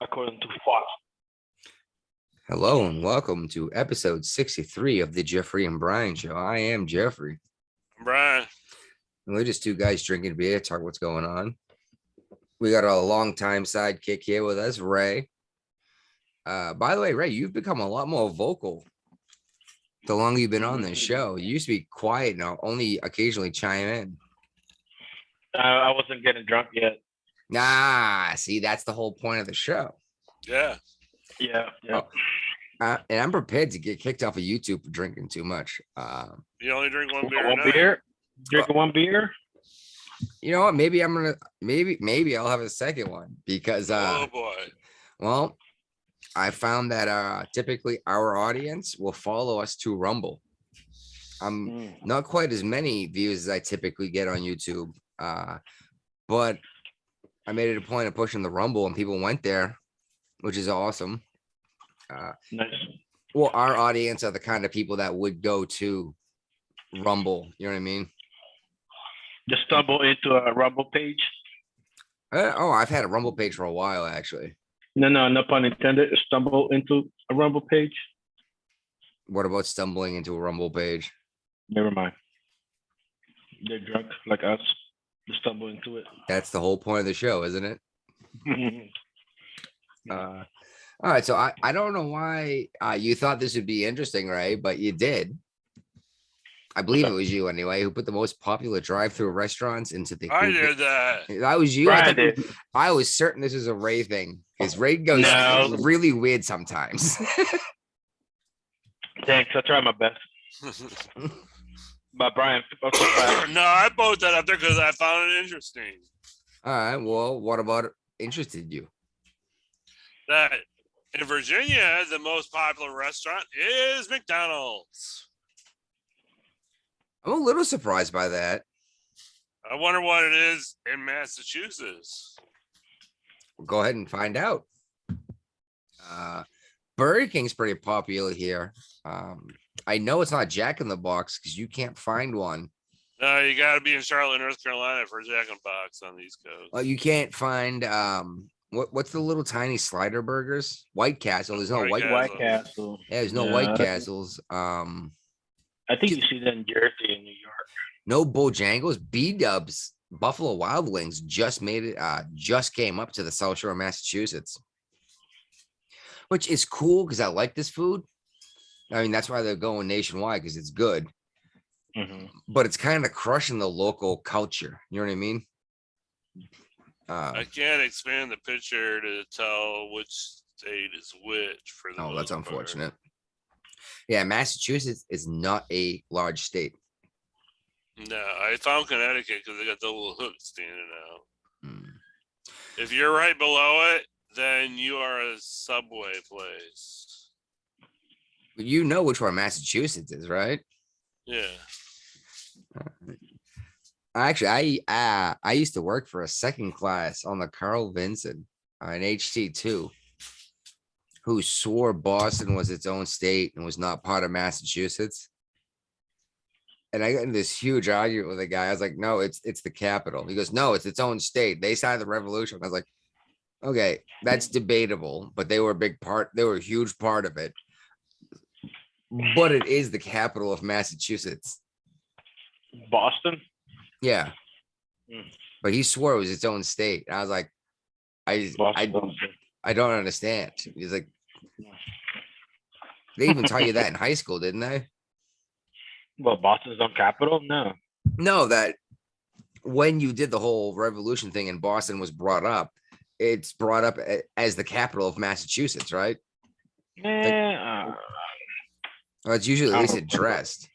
according to Fox. Hello and welcome to episode 63 of the Jeffrey and Brian Show. I am Jeffrey. Brian. And we're just two guys drinking beer, talk what's going on. We got a longtime sidekick here with us, Ray. By the way, Ray, you've become a lot more vocal the longer you've been on this show. You used to be quiet now, only occasionally chime in. I wasn't getting drunk yet. Nah, see, that's the whole point of the show. Yeah. Yeah. Oh, and I'm prepared to get kicked off of YouTube for drinking too much. You only drink one beer. One beer? Drinking one beer? You know what? Maybe I'm gonna maybe I'll have a second one because oh boy. Well, I found that typically our audience will follow us to Rumble. I'm not quite as many views as I typically get on YouTube, but I made it a point of pushing the Rumble, and people went there, which is awesome. Nice. Well, our audience are the kind of people that would go to Rumble. You know what I mean? Just stumble into a Rumble page. I've had a Rumble page for a while, actually. No pun intended. Stumble into a Rumble page. What about stumbling into a Rumble page? Never mind. They're drunk like us. Just stumble into it. That's the whole point of the show, isn't it? All right, so I don't know why you thought this would be interesting, Ray, but you did. I believe it was you anyway who put the most popular drive-through restaurants into the. I did that. That was you. I was certain this was a Ray thing because Ray goes really weird sometimes. Thanks. I try my best. But Brian, no, I put that up there because I found it interesting. All right. Well, what about it interested you? That in Virginia, the most popular restaurant is McDonald's. I'm a little surprised by that. I wonder what it is in Massachusetts. We'll go ahead and find out. Burger King's pretty popular here. I know it's not Jack in the Box because you can't find one. No, you got to be in Charlotte, North Carolina for Jack in the Box on the East Coast. Well, you can't find what's the little tiny slider burgers? White Castle. There's no White Castle. Yeah, there's no White Castles. I think you see that in Jersey and New York. No Bojangles. B-Dubs, Buffalo Wild Wings just made it. Just came up to the South Shore of Massachusetts, which is cool because I like this food. I mean, that's why they're going nationwide because it's good. Mm-hmm. But it's kind of crushing the local culture. You know what I mean? I can't expand the picture to tell which state is which for the. Oh, that's unfortunate. Yeah, Massachusetts is not a large state. No, I found Connecticut because they got the little hook standing out. If you're right below it, then you are a Subway place. But you know which one Massachusetts is, right? Yeah. Actually, I used to work for a second class on the Carl Vinson, an HT2, who swore Boston was its own state and was not part of Massachusetts. And I got into this huge argument with a guy. I was like, no, it's the capital. He goes, no, it's its own state. They signed the revolution. I was like, okay, that's debatable, but they were a big part. They were a huge part of it. But it is the capital of Massachusetts. Boston? Yeah. But he swore it was its own state. And I was like, I don't understand. He's like, they even taught you that in high school, didn't they? Well, Boston's own capital? No, that when you did the whole revolution thing and Boston was brought up, it's brought up as the capital of Massachusetts, right? Yeah. Well, it's usually at least addressed.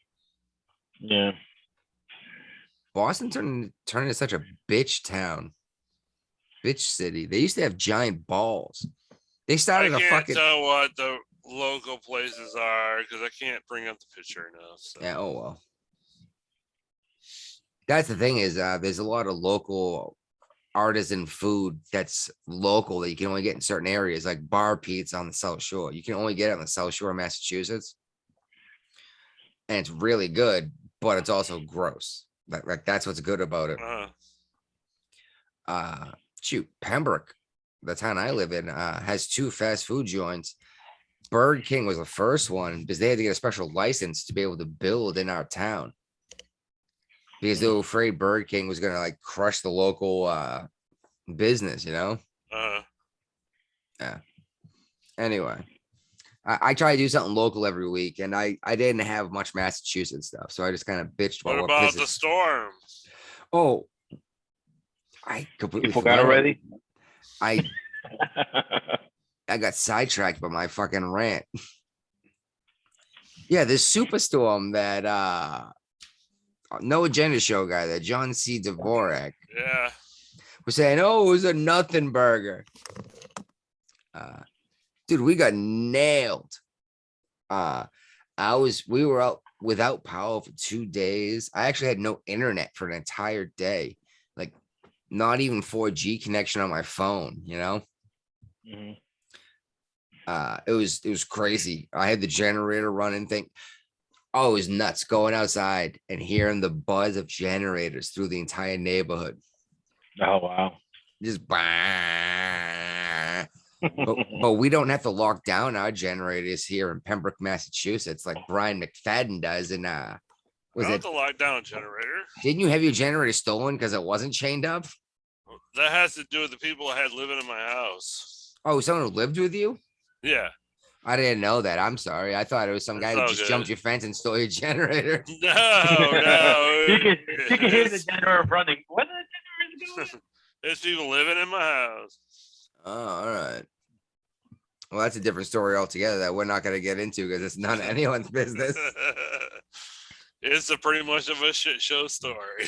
Yeah. Boston turned into such a bitch town. Bitch city. They used to have giant balls. They started I a can't fucking tell what the local places are because I can't bring up the picture enough. So. Yeah, oh well. That's the thing is there's a lot of local artisan food that's local that you can only get in certain areas, like bar pizza on the South Shore. You can only get it on the South Shore of Massachusetts. And it's really good, but it's also gross. Like that's what's good about it. Shoot, Pembroke the town I live in, has 2 fast food joints. Burger King was the first one because they had to get a special license to be able to build in our town because they were afraid Burger King was gonna like crush the local business, you know? Yeah. Anyway, I try to do something local every week, and I didn't have much Massachusetts stuff, so I just kind of bitched What about about pisses. the storm? Oh, I completely You forgot forgot. already? I got sidetracked by my fucking rant. Yeah, this superstorm that No Agenda Show guy, that John C. Dvorak, Yeah. was saying, oh, it was a nothing burger. Dude, we got nailed. We were out without power for 2 days. I actually had no internet for an entire day. Like not even 4G connection on my phone, you know? Mhm. It was crazy. I had the generator running thing. Oh, it was nuts going outside and hearing the buzz of generators through the entire neighborhood. Oh wow. Just bah. But we don't have to lock down our generators here in Pembroke, Massachusetts, like Brian McFadden does. And was I it? don't have to lock down a generator. Didn't you have your generator stolen because it wasn't chained up? That has to do with the people I had living in my house. Oh, someone who lived with you? Yeah. I didn't know that. I'm sorry. I thought it was some guy It's who all just good. jumped your fence and stole your generator. No. You can hear the generator running. Where the generator going? There's people living in my house. Oh, all right. Well, that's a different story altogether that we're not going to get into because it's none of anyone's business. It's a pretty much of a shit show story.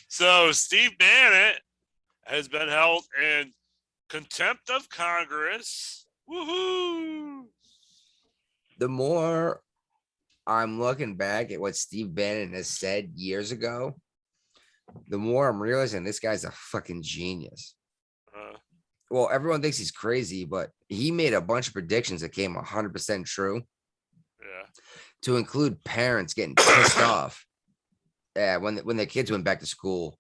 So Steve Bannon has been held in contempt of Congress. Woohoo! The more I'm looking back at what Steve Bannon has said years ago, the more I'm realizing this guy's a fucking genius. Well, everyone thinks he's crazy, but he made a bunch of predictions that came 100% true. Yeah. To include parents getting pissed off. Yeah, when their kids went back to school.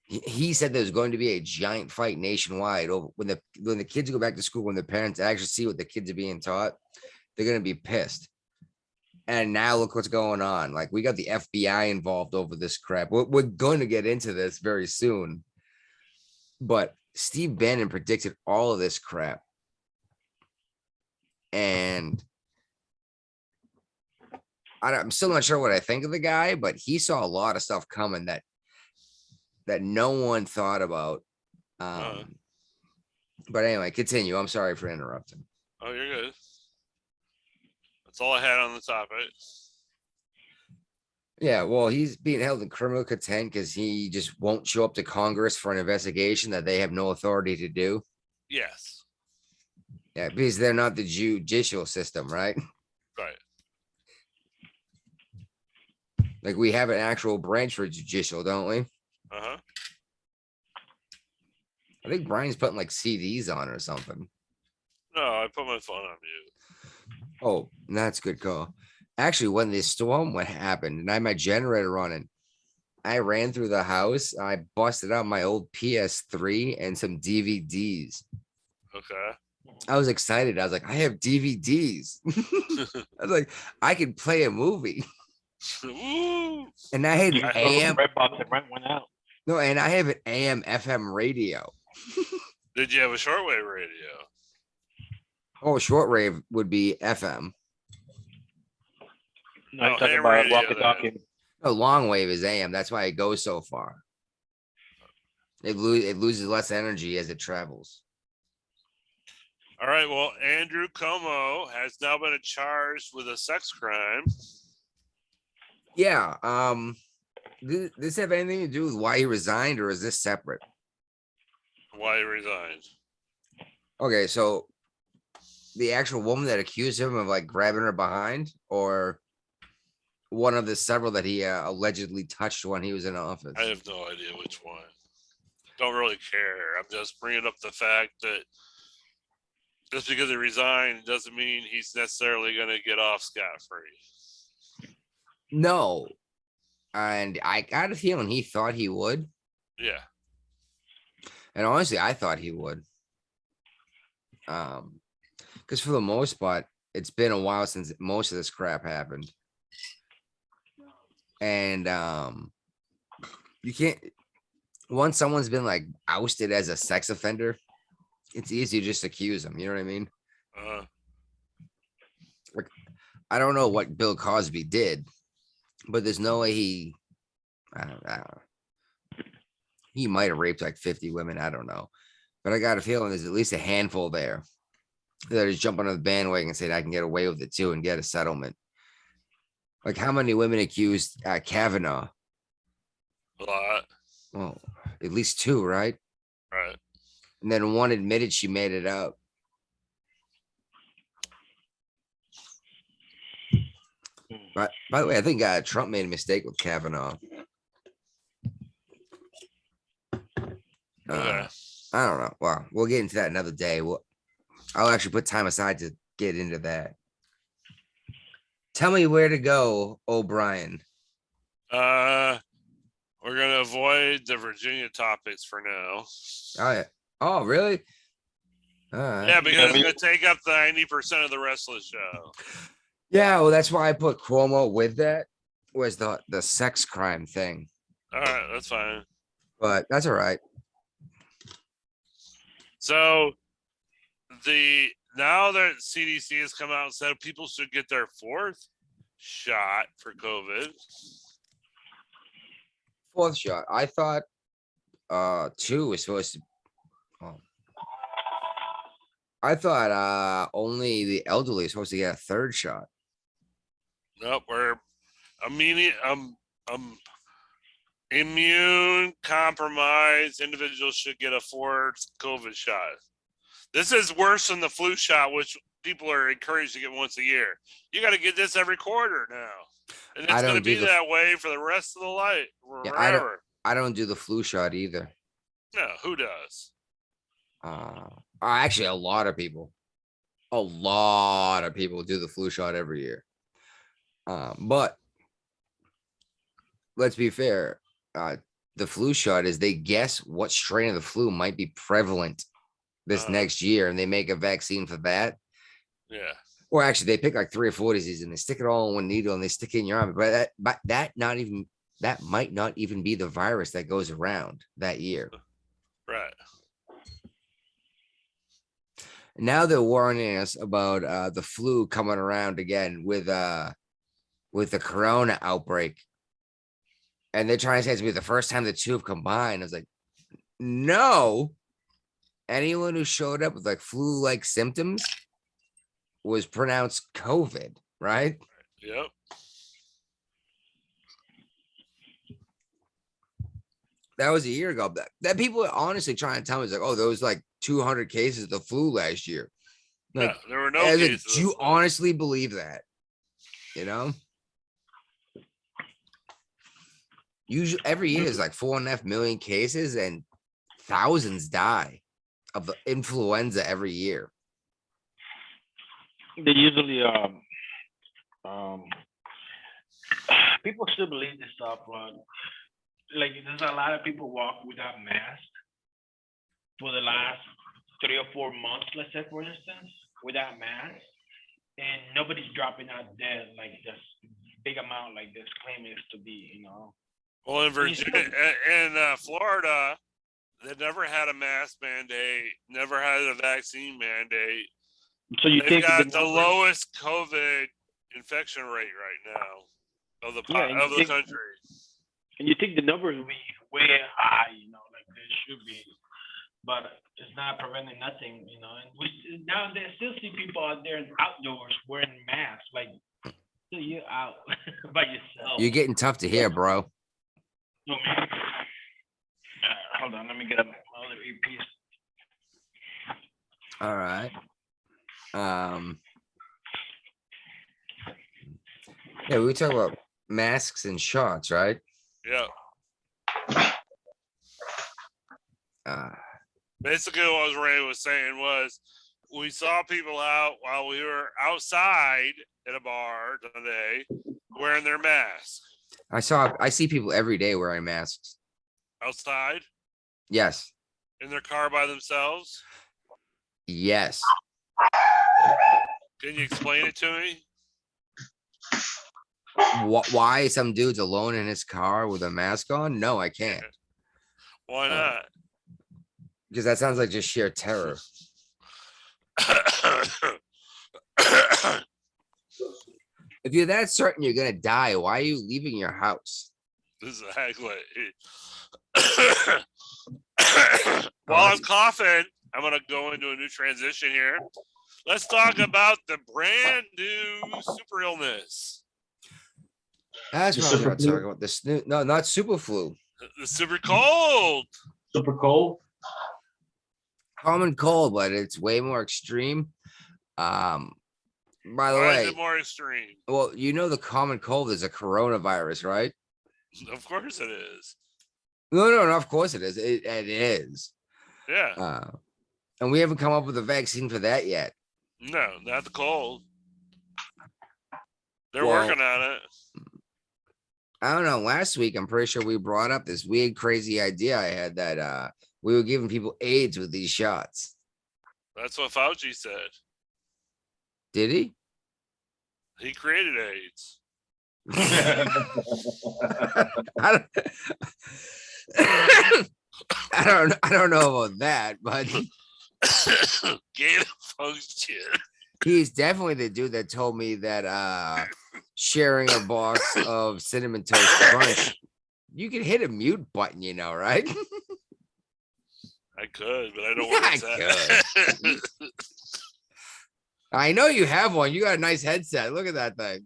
He said there's going to be a giant fight nationwide over when the kids go back to school, when the parents actually see what the kids are being taught, they're gonna be pissed. And now look what's going on. Like we got the FBI involved over this crap. We're going to get into this very soon. But Steve Bannon predicted all of this crap. And I'm still not sure what I think of the guy, but he saw a lot of stuff coming that no one thought about. But anyway, continue. I'm sorry for interrupting. Oh, you're good. That's all I had on the topic. Yeah, well, he's being held in criminal contempt because he just won't show up to Congress for an investigation that they have no authority to do. Yes. Yeah, because they're not the judicial system, right? Right. Like we have an actual branch for judicial, don't we? Uh-huh. I think Brian's putting like CDs on or something. No, I put my phone on mute. Oh, that's a good call. Actually, when this storm happened and I had my generator running, I ran through the house. I busted out my old PS3 and some DVDs. Okay. I was excited. I was like, I have DVDs. I was like, I could play a movie. Woo! And I had You an can go to AM. Redbox and rent one out. No, and I have an AM FM radio. Did you have a shortwave radio? Oh, shortwave would be FM. No, I'm Oh, talking ham about radio walkie-talkie. No, long wave is AM. That's why it goes so far. It loses less energy as it travels. All right. Well, Andrew Cuomo has now been charged with a sex crime. Yeah. Does this have anything to do with why he resigned, or is this separate? Why he resigned? Okay, so the actual woman that accused him of like grabbing her behind, or one of the several that he allegedly touched when he was in office? I have no idea which one. Don't really care. I'm just bringing up the fact that just because he resigned doesn't mean he's necessarily going to get off scot-free. No. And I got a feeling he thought he would. Yeah. And honestly, I thought he would. Because for the most part, it's been a while since most of this crap happened. And you can't, once someone's been like ousted as a sex offender, it's easy to just accuse them. You know what I mean? Like, I don't know what Bill Cosby did, but there's no way I don't know. He might have raped like 50 women. I don't know. But I got a feeling there's at least a handful there that is jumping on the bandwagon and saying I can get away with it too and get a settlement. Like how many women accused Kavanaugh? A lot. Well, at least 2, right? Right. And then one admitted she made it up. But by the way, I think Trump made a mistake with Kavanaugh. Okay. I don't know. Well, we'll get into that another day. I'll actually put time aside to get into that. Tell me where to go, O'Brien. We're gonna avoid the Virginia topics for now. Oh yeah. Oh really? All right. Yeah, because it's gonna take up 90% of the rest of the show. Yeah, well, that's why I put Cuomo with that. Was the sex crime thing. All right, that's fine. But that's all right. So now that CDC has come out and said people should get their 4th shot for COVID. 4th shot. I thought 2 was supposed to. Oh. I thought only the elderly are supposed to get a 3rd shot. Nope, we're immune compromised individuals should get a 4th COVID shot. This is worse than the flu shot, which people are encouraged to get once a year. You got to get this every quarter now, and it's going to be that way for the rest of the life. Yeah, I don't do the flu shot either. No, who does? Actually, a lot of people do the flu shot every year. But let's be fair. The flu shot is they guess what strain of the flu might be prevalent this next year, and they make a vaccine for that. Yeah. Or actually, they pick like 3 or 4 diseases and they stick it all in one needle and they stick it in your arm. But that might not even be the virus that goes around that year. Right. Now they're warning us about the flu coming around again with the corona outbreak. And they're trying to say it's gonna be the first time the two have combined. I was like, no. Anyone who showed up with like flu-like symptoms was pronounced COVID, right? Yep. That was a year ago. That people are honestly trying to tell me is like, oh, there was like 200 cases of the flu last year. Like, yeah, there were no cases. Do you honestly believe that? You know? Usually every year is like 4.5 million cases and thousands die of the influenza every year. They usually people still believe this stuff, but like there's a lot of people walk without masks for the last 3 or 4 months, let's say, for instance, without masks, and nobody's dropping out dead like this big amount like this claiming it to be, you know. Well, in Virginia, in Florida, they never had a mask mandate, never had a vaccine mandate. So you They've got the lowest COVID infection rate right now of the country. And you think the numbers will be way high, you know, like they should be, but it's not preventing nothing, you know. And we nowadays still see people out there outdoors wearing masks, like still you're out by yourself. You're getting tough to hear, bro. Okay. Hold on, let me get up my other earpiece. All right. Yeah, we talk about masks and shots, right? Yeah. Basically, what Ray was saying was, we saw people out while we were outside at a bar today wearing their masks. I see people every day wearing masks. Outside Yes, in their car by themselves. yes. Can you explain it to me? Why some dude's alone in his car with a mask on? No, I can't. Why not? Because that sounds like just sheer terror. If you're that certain you're gonna die, why are you leaving your house? Exactly. While I'm coughing, I'm gonna go into a new transition here. Let's talk about the brand new super illness, That's The what I'm super gonna flu? talk about. No, not super flu. the super cold. Super cold. Common cold, but it's way more extreme. By the Why is way, it more extreme? well, you know the common cold is a coronavirus, right? Of course it is. No, of course it is. It is. Yeah. And we haven't come up with a vaccine for that yet. No, not the cold. They're Well, working on it. I don't know. Last week, I'm pretty sure we brought up this weird, crazy idea I had that we were giving people AIDS with these shots. That's what Fauci said. Did he? He created AIDS. I don't know about that, but Gain of function. he's definitely the dude that told me that sharing a box of cinnamon toast crunch, you can hit a mute button, you know, right? I could, but I don't Yeah, want to. I know you have one. You got a nice headset. Look at that thing.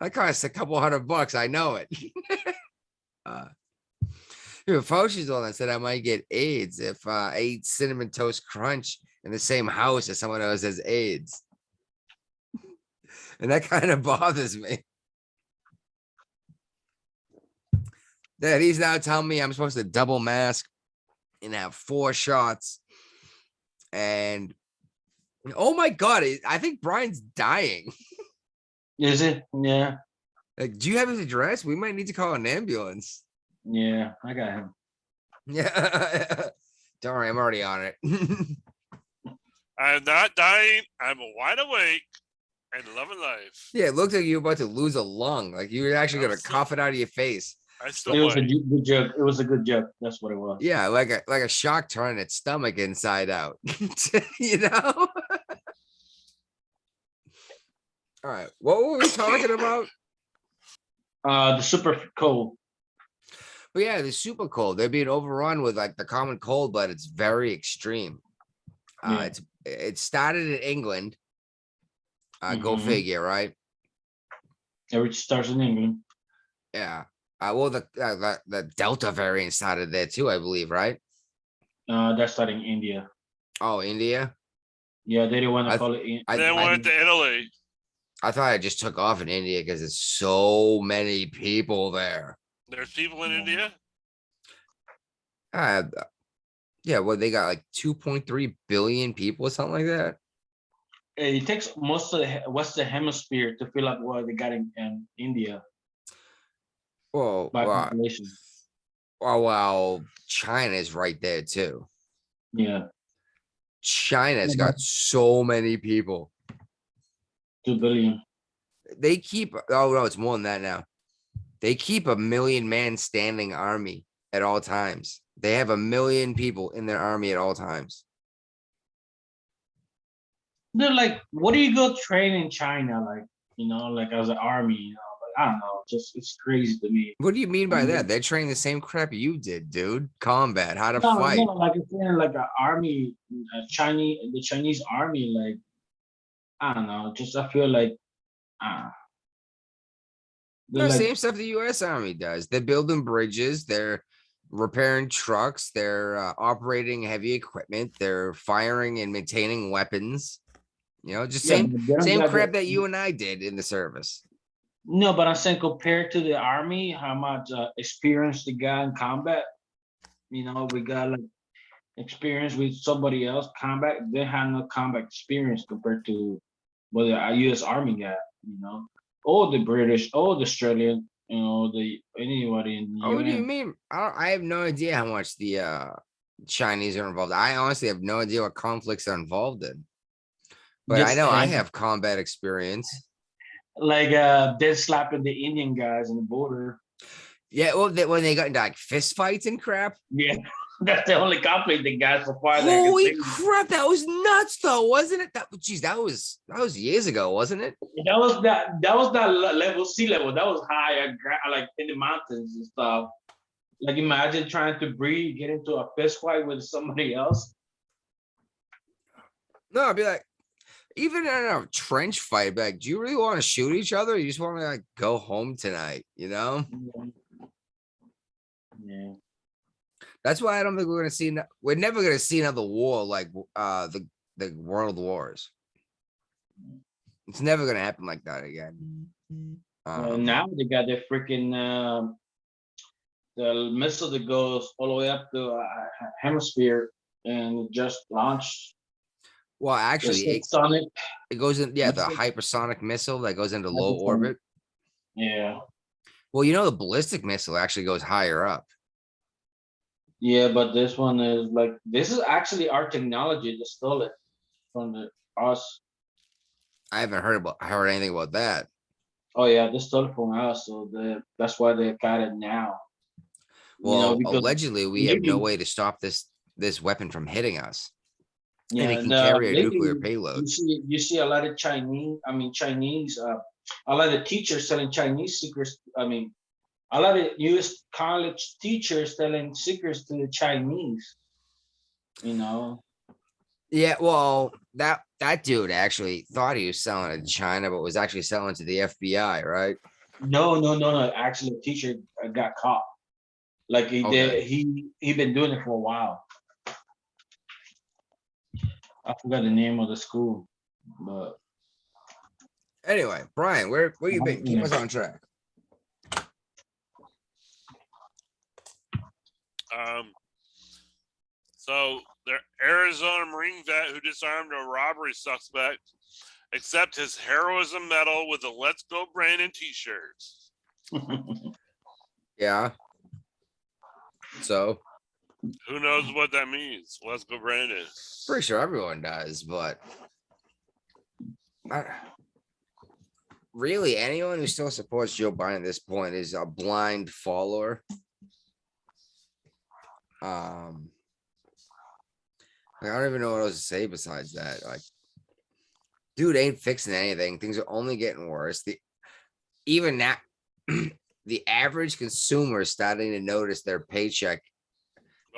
That costs a couple $100. I know it. Fauci's the one that said I might get AIDS if I ate cinnamon toast crunch in the same house as someone else has AIDS. And that kind of bothers me. That he's now telling me I'm supposed to double mask and have 4 shots. And oh my God, I think Brian's dying. Is it? Yeah. Like, do you have his address? We might need to call an ambulance. Yeah, I got him. Yeah. Don't worry, I'm already on it. I'm not dying. I'm wide awake and loving life. Yeah, it looked like you were about to lose a lung. Like you were actually gonna cough it out of your face. I still It was a might. good joke. It was a good joke. That's what it was. Yeah, like a shark turning its stomach inside out. You know? All right. What were we talking about? The super cold. But yeah, the super cold. They're being overrun with like the common cold, but it's very extreme. Yeah. It started in England. Go Mhm. figure, right? It starts in England. Yeah. Well, the Delta variant started there too, I believe, right? That's starting India. Oh, India. Yeah, they didn't want I- to call it. Then went to Italy. I thought I just took off in India because there's so many people there. There's people in Yeah. India. Yeah, well, they got like 2.3 billion people or something like that. It takes most of the Western Hemisphere to fill up what they got in India Well, by population. well, China's right there too. Yeah, China's Yeah, got so many people. 2 billion. They keep, oh no, it's more than that now. They keep a 1,000,000-man standing army at all times. They have 1,000,000 people in their army at all times. They're like, what do you go train in China? Like, like as an army, like, I don't know. Just it's crazy to me. What do you mean by Mhm. that? They're training the same crap you did, dude. Combat, how to No, fight. no, like it's in like an army, the Chinese army. Like, I don't know. Just I feel like, they're The like, same stuff the U.S. Army does. They're building bridges. They're repairing trucks. They're operating heavy equipment. They're firing and maintaining weapons. Just yeah, same but they don't same got crap the- that you and I did in the service. No, but I'm saying compared to the army, how much experience they got in combat. We got like experience with somebody else combat. They have no combat experience compared to what the U.S. Army got. Or the British, or the Australian. you know, anybody in the Oh, what do you UN. mean? I have no idea how much the Chinese are involved. I honestly have no idea what conflicts are involved in. But I Just know I him, have combat experience. like dead slapping the Indian guys on the border. Yeah, well, when they got into like fist fights and crap. Yeah, that's the only conflict the guys so far that I can Holy think of. crap, that was nuts, though, wasn't it? That was years ago, wasn't it? That was that level, sea level. That was high, like in the mountains and stuff. Like imagine trying to breathe, get into a fist fight with somebody else. No, I'd be like, even in a trench fight, I'd be like, do you really want to shoot each other? Or you just want to like go home tonight, you know? Yeah. That's why I don't think we're gonna see. We're never gonna see another war like the world wars. It's never gonna happen like that again. Now they got their freaking the missile that goes all the way up the hemisphere and it just launched. Well, actually, Sonic. it goes in. Yeah, the Missile. hypersonic missile that goes into low orbit. Yeah. Well, you know, the ballistic missile actually goes higher up. Yeah, but this one is like this is actually our technology that stole it from us. I haven't heard anything about that. Oh yeah, they stole it from us, so that's why they got it now. Well, because allegedly, we have no lately- way to stop this weapon from hitting us. Yeah, And it can and, carry a lately, nuclear payload. You see a lot of Chinese, a lot of teachers selling Chinese secrets. I mean, a lot of U.S. college teachers selling secrets to the Chinese. You know. Yeah, well, that dude actually thought he was selling it to China, but was actually selling to the FBI, right? No. Actually, a teacher got caught. Like he Okay. did. He been doing it for a while. I forgot the name of the school, but Anyway, Brian, where you been? Keep us on track. So the Arizona Marine vet who disarmed a robbery suspect accept his heroism medal with a "Let's Go Brandon" t-shirt. Yeah. So Who knows what that means? Let's go, Brandon. pretty sure everyone does, but really, anyone who still supports Joe Biden at this point is a blind follower. Like, I don't even know what else to say besides that. Like, dude ain't fixing anything. Things are only getting worse. Even now, the average consumer is starting to notice their paycheck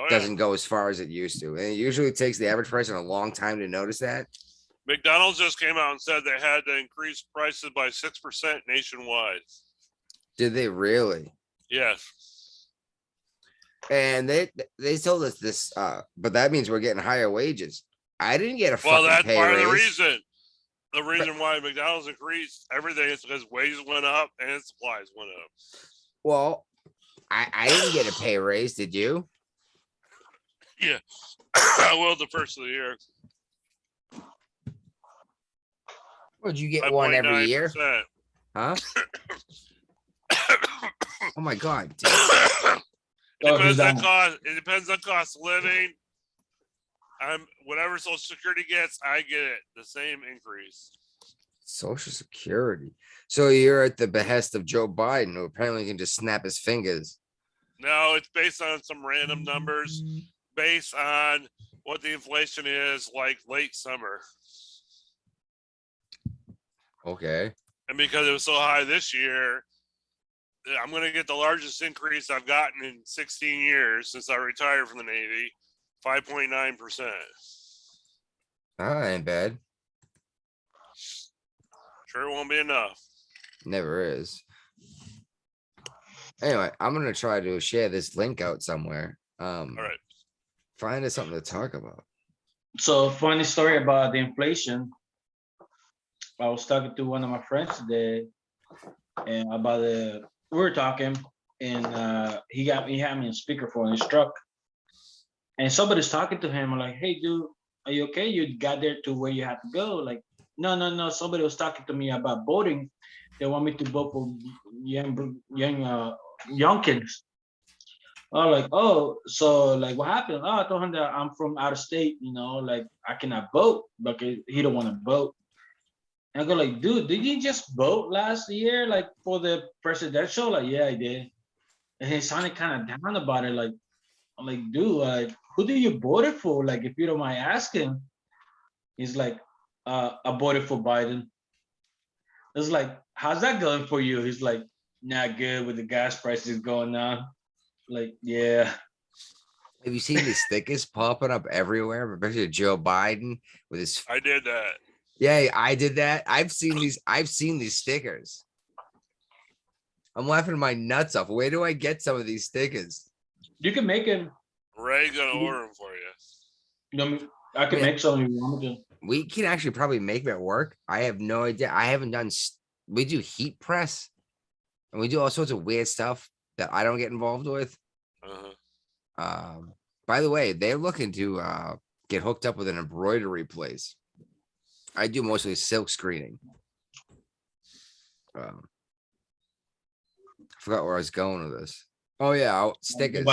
doesn't go as far as it used to. And it usually takes the average person a long time to notice that. McDonald's just came out and said they had to increase prices by 6% nationwide. Did they really? Yes. And they told us this, but that means we're getting higher wages. I didn't get a Well, fucking that's pay part of the raise. reason. The reason why McDonald's increased everything is because wages went up and supplies went up. Well, I didn't get a pay raise. Did you? Yeah. I will the first of the year. Would you get one every year? 5.9%. Huh? Oh my god. Dude. It depends on cost of living. Whatever Social Security gets, I get it. The same increase. Social Security. So you're at the behest of Joe Biden, who apparently can just snap his fingers. No, it's based on some random numbers, based on what the inflation is like late summer. Okay. And because it was so high this year, I'm going to get the largest increase I've gotten in 16 years since I retired from the Navy, 5.9%. Ah, ain't bad. Sure won't be enough. Never is. Anyway, I'm gonna try to share this link out somewhere. All right. Find us something to talk about. So funny story about the inflation. I was talking to one of my friends today, and about we were talking, and he had me on speakerphone in his truck, and somebody's talking to him. I'm like, "Hey, dude, are you okay? You got there to where you had to go?" Like, no. Somebody was talking to me about voting They want me to vote for Youngkins. Oh, like, oh, so like what happened? Oh, I told him that I'm from out of state, like I cannot vote because he don't want to vote. And I go like, dude, did you just vote last year, like for the presidential? Like, yeah, I did. And he sounded kind of down about it. Like, I'm like, dude, like, who do you voted for? Like, if you don't mind asking. He's like, I voted for Biden. It's like, how's that going for you? He's like, not good with the gas prices going down. Like, yeah. Have you seen these stickers popping up everywhere? Especially Joe Biden with his. I did that. Yeah, I did that. I've seen these stickers. I'm laughing my nuts off. Where do I get some of these stickers? You can make it. Ray gonna order them for you. I can Yeah. make some if you want me to. We can actually probably make that work. I have no idea. I haven't done. We do heat press, and we do all sorts of weird stuff that I don't get involved with. Uh-huh. By the way, they're looking to get hooked up with an embroidery place. I do mostly silk screening. I forgot where I was going with this. Oh yeah, stickers.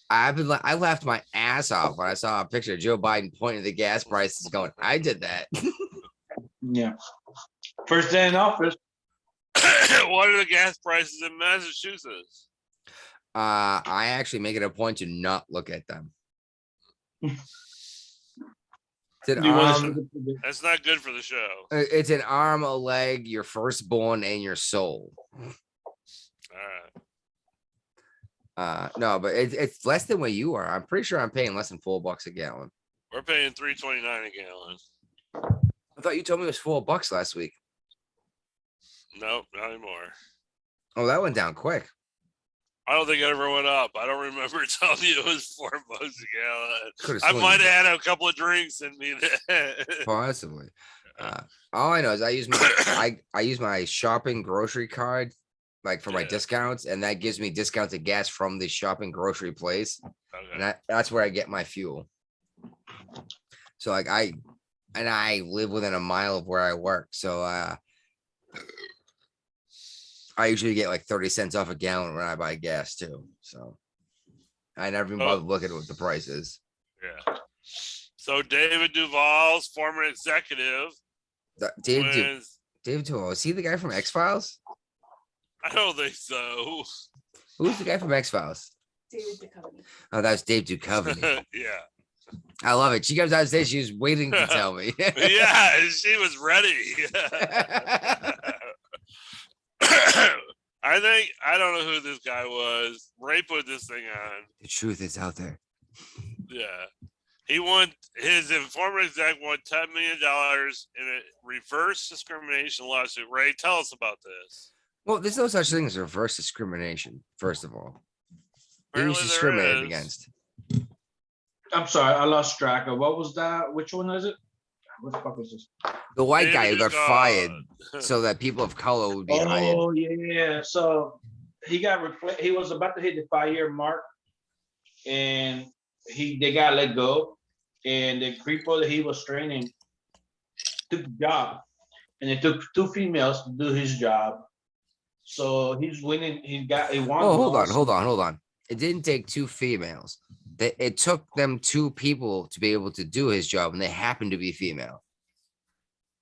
I laughed my ass off when I saw a picture of Joe Biden pointing at the gas prices, going, "I did that." Yeah. First day in office. What are the gas prices in Massachusetts? I actually make it a point to not look at them. That's not good for the show. It's an arm, a leg, your firstborn, and your soul. All right. No, but it's less than what you are. I'm pretty sure I'm paying less than $4 a gallon. We're paying $3.29 a gallon. I thought you told me it was $4 last week. Nope, not anymore. Oh, that went down quick. I don't think it ever went up. I don't remember telling you it was $4 a gallon. Could've I sworn might you have had a couple of drinks in me then. Possibly. All I know is I use my shopping grocery card, like for my Yeah. discounts, and that gives me discounts of gas from the shopping grocery place, Okay. and that's where I get my fuel. So like I live within a mile of where I work, so I usually get like 30 cents off a gallon when I buy gas too. So I never even bothered looking at what the price is. Yeah. So David Duvall's former executive. David Duvall, is he the guy from X-Files? I don't think so. Who's the guy from X-Files? David Duchovny. Oh, that was Dave Duchovny. Yeah. I love it. She comes out stage. She was waiting to tell me. Yeah, she was ready. I don't know who this guy was. Ray put this thing on. The truth is out there. Yeah. His former exec won $10 million in a reverse discrimination lawsuit. Ray, tell us about this. Well, there's no such thing as reverse discrimination, first of all. He was Apparently there discriminated is. against. I'm sorry, I lost track of what was that? Which one is it? What the fuck was this? The white David guy who got Duchovny. fired so that people of color would be hired. Oh yeah. So he got replaced. He was about to hit the 5-year mark, and they got let go. And the people that he was training took the job, and it took 2 females to do his job. So he's winning. He won. Oh, hold on. It didn't take 2 females. It took them 2 people to be able to do his job, and they happened to be female.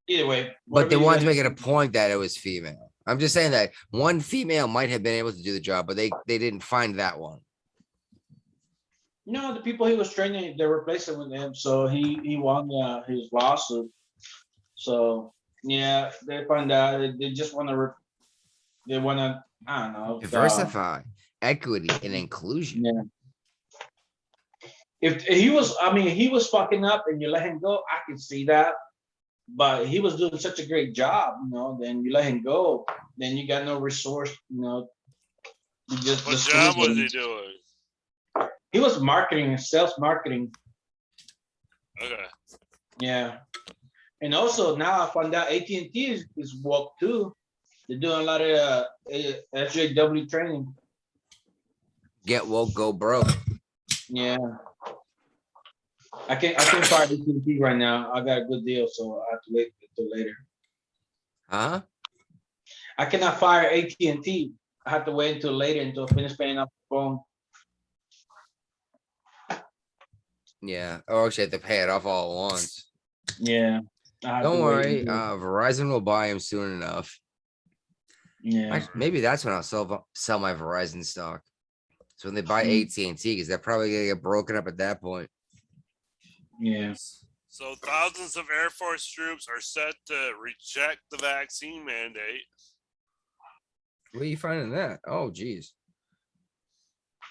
Either way, But they whatever you wanted to guys make it a point that it was female. I'm just saying that one female might have been able to do the job, but they didn't find that one. No, the people he was training, they're replacing with him, so he won his lawsuit. So yeah, they find out they just want to. They want to. I don't know. Diversify, equity, and inclusion. Yeah. If he was fucking up and you let him go, I can see that. But he was doing such a great job, then you let him go. Then you got no resource, You just What job was he doing? He was marketing, sales marketing. Okay. Yeah. And also now I found out AT&T is woke too. They're doing a lot of SJW training. Get woke, go broke. Yeah. I can't fire AT&T right now. I got a good deal, so I have to wait until later. Huh? I cannot fire AT&T. I have to wait until later until I finish paying off the phone. Yeah, or actually have to pay it off all at once. Yeah. I have Don't to wait worry, until- Verizon will buy him soon enough. yeah. Maybe that's when I'll sell my Verizon stock. So when they buy Mm. AT&T, because they're probably gonna get broken up at that point. Yeah. So thousands of Air Force troops are set to reject the vaccine mandate. Where are you finding that? Oh, geez.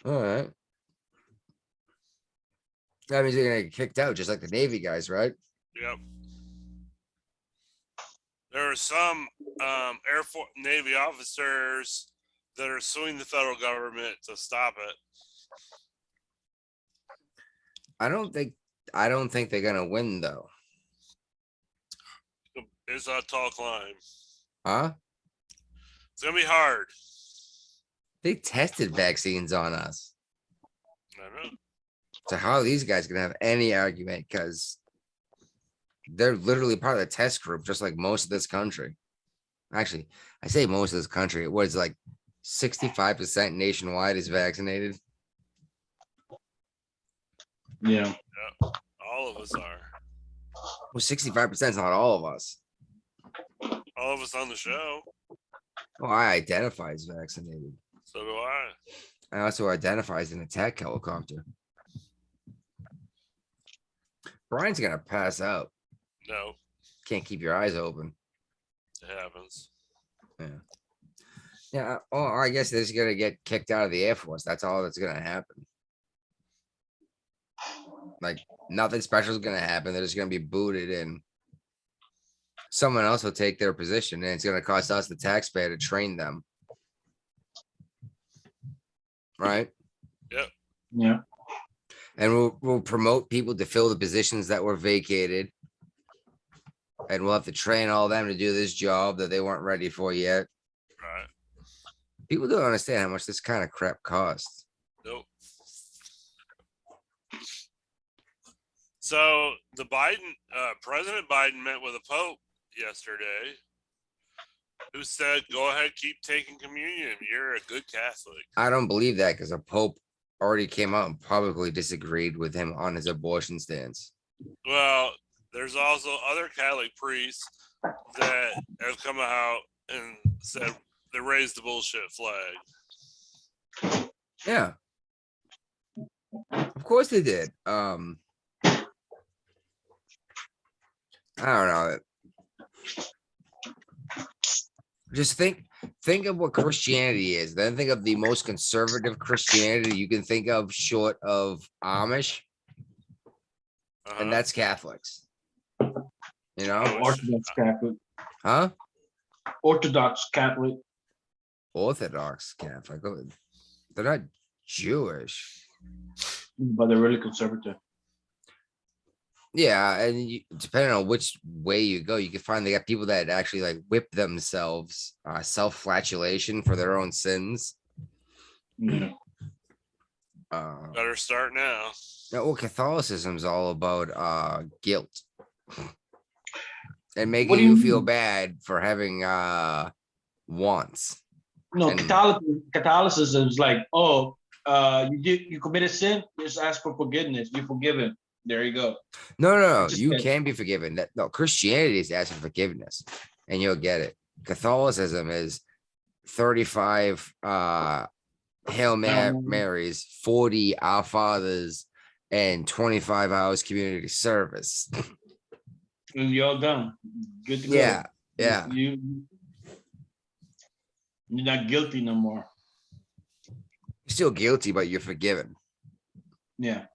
All right. That means they're gonna get kicked out, just like the Navy guys, right? Yep. There are some Air Force Navy officers that are suing the federal government to stop it. I don't think they're gonna win though. It's a tall climb. Huh? It's gonna be hard. They tested vaccines on us. I know. So how are these guys gonna have any argument? Because they're literally part of the test group, just like most of this country. Actually, I say most of this country. What is it, like 65% nationwide is vaccinated? Yeah. All of us are. Well, 65% is not all of us. All of us on the show. Well, I identify as vaccinated. So do I. I also identify as an attack helicopter. Brian's gonna pass out. No, Can't keep your eyes open. it happens. Yeah. Oh, I guess they're just gonna get kicked out of the Air Force. That's all that's gonna happen. Like nothing special is gonna happen. They're just gonna be booted and someone else will take their position and it's gonna cost us the taxpayer to train them. Right? Yeah. And we'll promote people to fill the positions that were vacated. And we'll have to train all them to do this job that they weren't ready for yet. Right. People don't understand how much this kind of crap costs. Nope. So the President Biden met with the Pope yesterday, who said, "Go ahead, keep taking communion. You're a good Catholic." I don't believe that because a pope already came out and publicly disagreed with him on his abortion stance. Well, there's also other Catholic priests that have come out and said they raised the bullshit flag. Yeah. Of course they did. I don't know. Just think of what Christianity is. Then think of the most conservative Christianity you can think of short of Amish, Uh-huh. and that's Catholics. You know? Orthodox Catholic. Huh? Orthodox Catholic. Orthodox Catholic. They're not Jewish. But they're really conservative. Yeah, and depending on which way you go, you can find they got people that actually like whip themselves, self-flagellation for their own sins. Yeah. Better start now. Well, Catholicism's all about guilt and making What do you you feel mean? bad for having wants. No, And- Catholicism is like, oh, you committed sin, just ask for forgiveness. You're forgiven. There you go. No, Just you that- can be forgiven. No, Christianity is asking forgiveness, and you'll get it. Catholicism is 35 Hail Marys, 40 Our Fathers, and 25 hours community service. And you're all done. Good to go. Yeah. You're not guilty no more. You're still guilty, but you're forgiven. Yeah.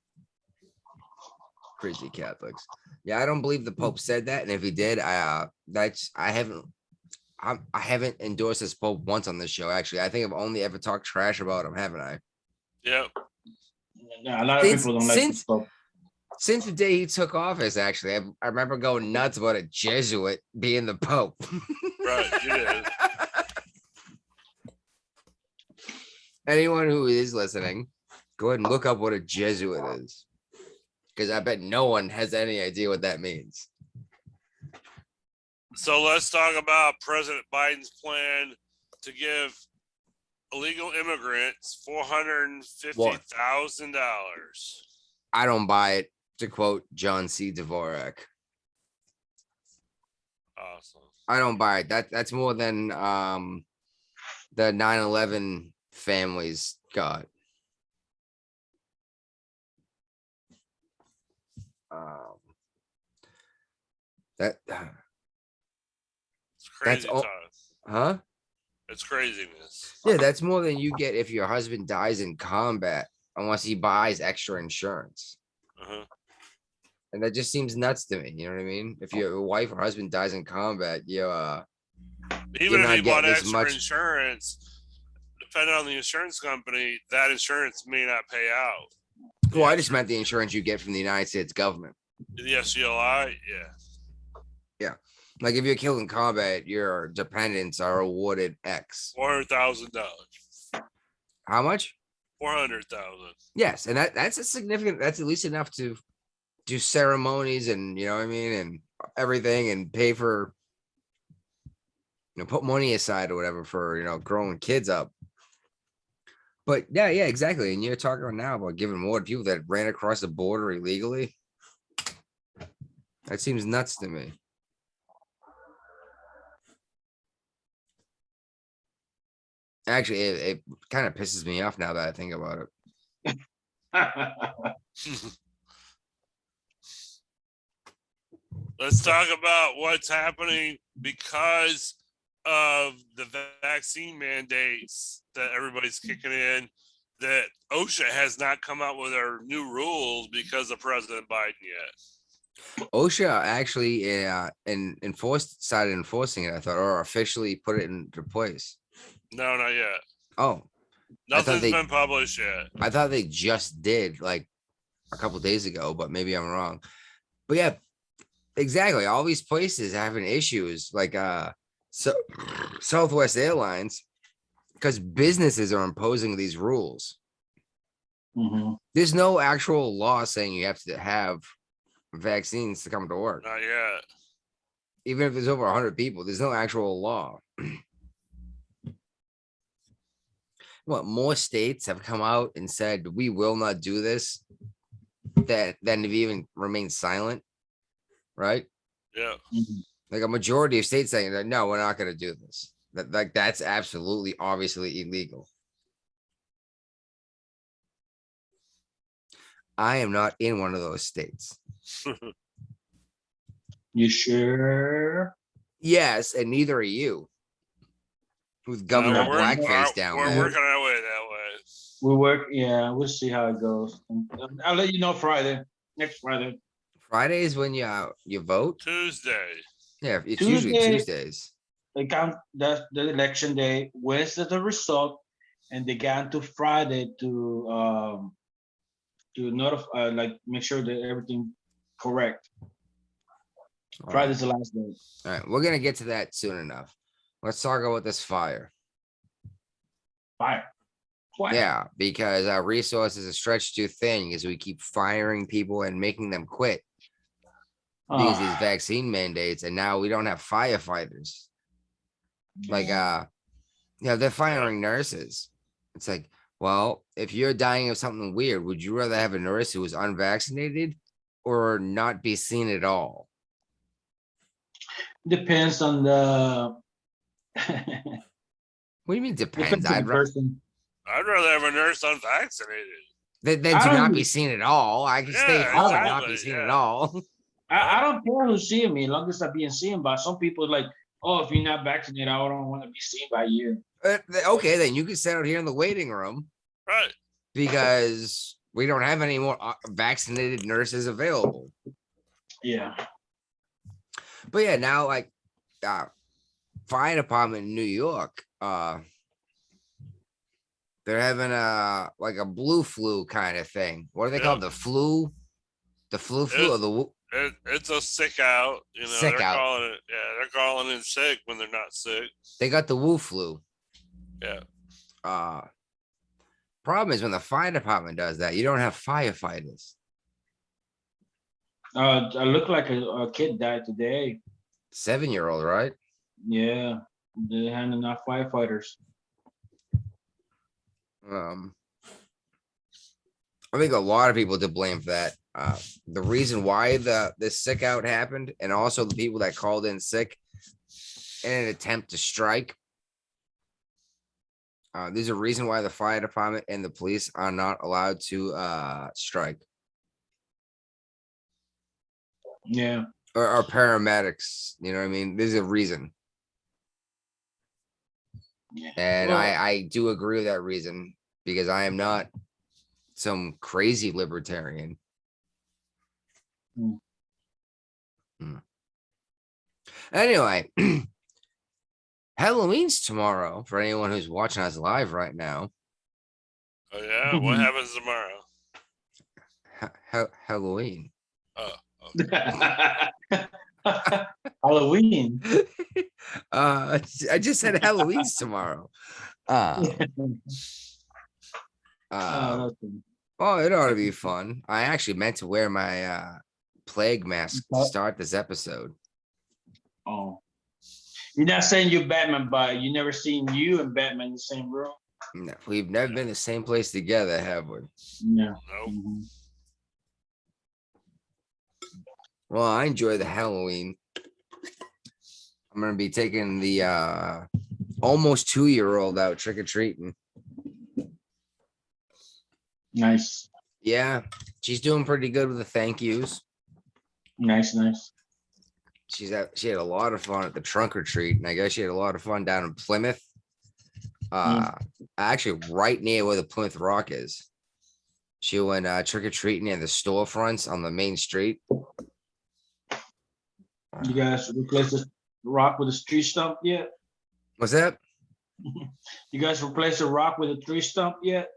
Crazy Catholics. Yeah, I don't believe the Pope said that, and if he did, I haven't endorsed this Pope once on this show. Actually, I think I've only ever talked trash about him, haven't I? Yep. Yeah, a lot of people don't like this stuff. Since the day he took office, actually, I remember going nuts about a Jesuit being the Pope. Right. You did. Anyone who is listening, go ahead and look up what a Jesuit is, because I bet no one has any idea what that means. So let's talk about President Biden's plan to give illegal immigrants $450,000. I don't buy it, to quote John C. Dvorak. Awesome. I don't buy it. That's more than the 9/11 families got. That It's crazy all- talk. huh? It's craziness. Yeah, that's more than you get if your husband dies in combat, unless he buys extra insurance. Uh-huh. And that just seems nuts to me. You know what I mean? If your wife or husband dies in combat, Even You're if not you bought getting as extra much- insurance, depending on the insurance company, that insurance may not pay out. well, I just meant the insurance you get from the United States government. The SGLI, yeah. Like if you're killed in combat, your dependents are awarded X. $400,000. How much? 400,000. Yes, and that's a significant. That's at least enough to do ceremonies and you know what I mean, and everything, and pay for put money aside or whatever for growing kids up. But yeah, exactly. And you're talking now about giving more to people that ran across the border illegally. That seems nuts to me. Actually, it kind of pisses me off now that I think about it. Let's talk about what's happening because of the vaccine mandates that everybody's kicking in. That OSHA has not come out with their new rules because of President Biden yet. OSHA actually started enforcing it, I thought, or officially put it into place. No, not yet. Oh, Nothing's they- been published yet. I thought they just did like a couple days ago, but maybe I'm wrong. But yeah, exactly. All these places having issues like so Southwest Airlines, because businesses are imposing these rules. Mhm. There's no actual law saying you have to have vaccines to come to work. Not yet. Even if there's over 100 people, there's no actual law. What more states have come out and said we will not do this than have even remained silent, right? Yeah. Mhm. Like a majority of states saying that no, we're not going to do this. That's absolutely obviously illegal. I am not in one of those states. You sure? Yes, and neither are you. With Governor we're- Blackface down We're there. working our way that way. We work, yeah, we'll see how it goes. I'll let you know Friday, next Friday. Friday is when you vote. Tuesday. Yeah, it's usually Tuesday. Tuesdays. They count, that's the election day, Wednesday the result, and they got to Friday to notify, like, make sure that everything correct. All right. Friday's the last day. All right, we're gonna get to that soon enough. Let's talk about this fire. Fire. What? Yeah, because our resources are stretched too thin as we keep firing people and making them quit because of these Ah, vaccine mandates, and now we don't have firefighters. Like they're firing nurses. It's like, well, if you're dying of something weird, would you rather have a nurse who is unvaccinated or not be seen at all? depends on the. What do you mean depends? Depends on I'd the rather person. I'd rather have a nurse unvaccinated. than I to not don't- be seen at all. I can stay Yeah, home and not exactly, be seen yeah. at all. I don't care who's seeing me, as long as I'm being seen by some people. Like, oh, if you're not vaccinated, I don't want to be seen by you. Okay, then you can sit out here in the waiting room Right. because we don't have any more vaccinated nurses available. Yeah. But yeah, now like fire department in New York, they're having like a blue flu kind of thing. What are they Yeah. called? The flu or the It's a sick out. You know, Sick they're out. calling it. Yeah, they're calling it sick when they're not sick. they got the woo flu. Yeah. Problem is when the fire department does that, you don't have firefighters. I look like a kid died today. 7-year-old, right? Yeah, they're handing out firefighters. Um, I think a lot of people to blame for that. The reason why the sick out happened, and also the people that called in sick in an attempt to strike. There's a reason why the fire department and the police are not allowed to strike, Yeah. or paramedics. You know what I mean? There's a reason, Yeah. and Well, I do agree with that reason because I am not some crazy libertarian. Hmm. Anyway, Halloween's tomorrow for anyone who's watching us live right now. Oh yeah, what happens tomorrow? Halloween. Oh, Halloween. I just said Halloween's tomorrow. Oh, Oh, it ought to be fun. I actually meant to wear my plague mask to start this episode. oh. You're not saying you're Batman, but you never seen you and Batman in the same room. No, we've never been in the same place together, have we? Yeah. nope. Mhm. Well, I enjoy the Halloween. I'm gonna be taking the almost 2-year-old out trick-or-treating. Nice. Yeah, she's doing pretty good with the thank yous. Nice. She had a lot of fun at the trunk or treat, and I guess she had a lot of fun down in Plymouth. Actually right near where the Plymouth Rock is. She went trick-or-treating in the storefronts on the main street. You guys replace the rock with a tree stump yet? What's that? You guys replace the rock with a tree stump yet?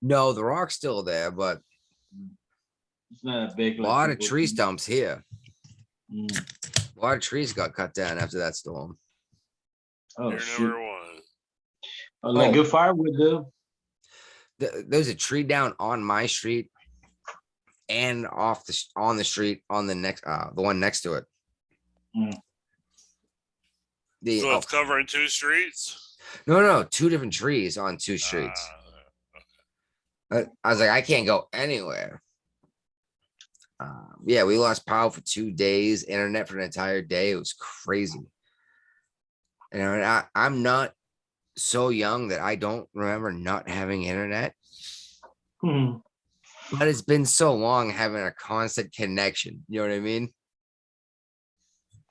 No, the rock's still there, but It's not a big. a lot of tree stumps here. Mm. A lot of trees got cut down after that storm. Oh You're shoot! number one. Like good firewood though. There's a tree down on my street and on the street on the next the one next to it. Mm. So it's covering 2 streets. No, 2 different trees on 2 streets. I was like, I can't go anywhere. Yeah, we lost power for 2 days, internet for an entire day. It was crazy. And I'm not so young that I don't remember not having internet, Hmm. but it's been so long having a constant connection. You know what I mean?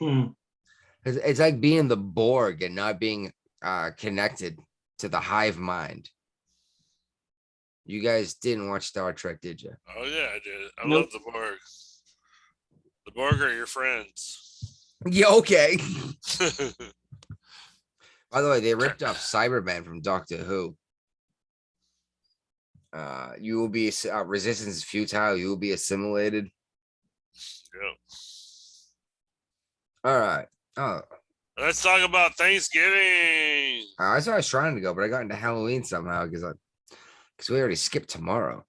Hmm. It's like being the Borg and not being connected to the hive mind. You guys didn't watch Star Trek, did you? Oh yeah, I did. I Nope. love the Borg. The Borg are your friends. Yeah, okay. By the way, they ripped off Cyberman from Doctor Who. You will be resistance is futile. You will be assimilated. Yep. All right. Oh, Let's talk about Thanksgiving. I thought I was trying to go, but I got into Halloween somehow because we already skipped tomorrow.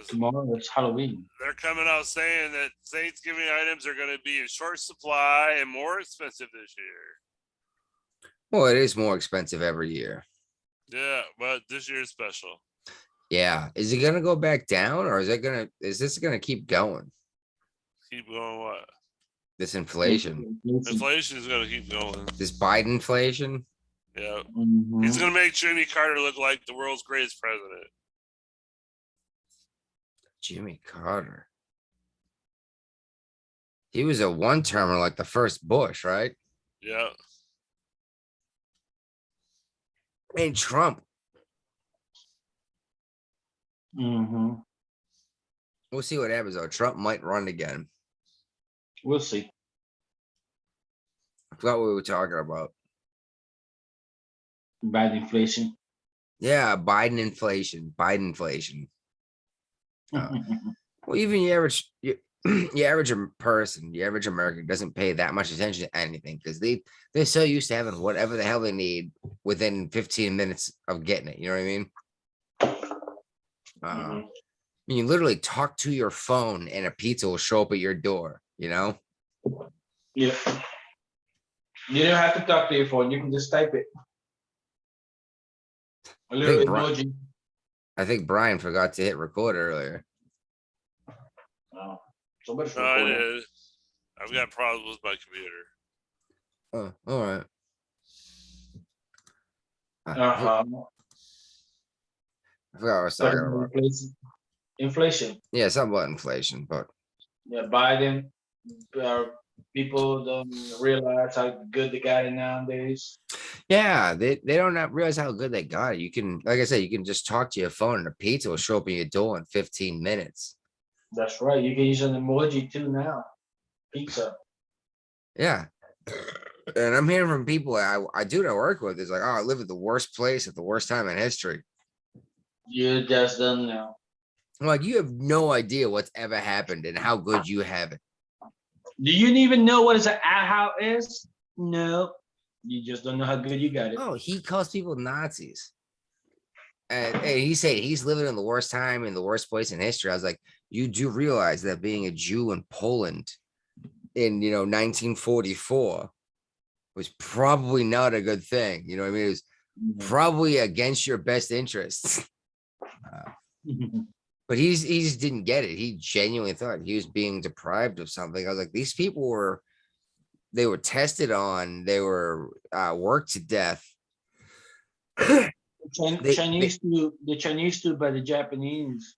Tomorrow is Halloween. They're coming out saying that Thanksgiving items are going to be in short supply and more expensive this year. Well, it is more expensive every year. Yeah, but this year is special. Yeah. Is it gonna go back down, or is this gonna keep going? Keep going what? This inflation. Inflation is going to keep going. This Biden inflation. Yeah. Mhm. He's going to make Jimmy Carter look like the world's greatest president. Jimmy Carter. He was a one-termer like the first Bush, right? Yeah. And Trump. Mhm. We'll see what happens though. Trump might run again. We'll see. I forgot what we were talking about. Bad inflation. Yeah, Biden inflation. Well, even your average person, your average American doesn't pay that much attention to anything because they're so used to having whatever the hell they need within 15 minutes of getting it. You know what I mean? Mhm. I mean, you literally talk to your phone and a pizza will show up at your door, you know? Yeah. You don't have to talk to your phone. You can just type it. A little think emoji. I think Brian forgot to hit record earlier. Oh, somebody's No, I recording. did. I've got problems with my computer. Oh, all right. I Uh-huh. forgot what I was talking about. Inflation. Inflation. Yeah, something about inflation, but Yeah, Biden. People don't realize how good they got it nowadays. yeah, they don't realize how good they got it. You can, like I said, you can just talk to your phone and a pizza will show up in your door in 15 minutes. That's right. You can use an emoji too now. Pizza. Yeah. And I'm hearing from people I do that work with is like, oh, I live at the worst place at the worst time in history. You just don't know. I'm like, you have no idea what's ever happened and how good you have it. Do you even know what an how is? No. You just don't know how good you got it. Oh, he calls people Nazis. And he said he's living in the worst time in the worst place in history. I was like, you do realize that being a Jew in Poland in 1944 was probably not a good thing. You know what I mean? It was probably against your best interests. But he just didn't get it. He genuinely thought he was being deprived of something. I was like, these people were tested on, they were worked to death. The Chinese too by the Japanese.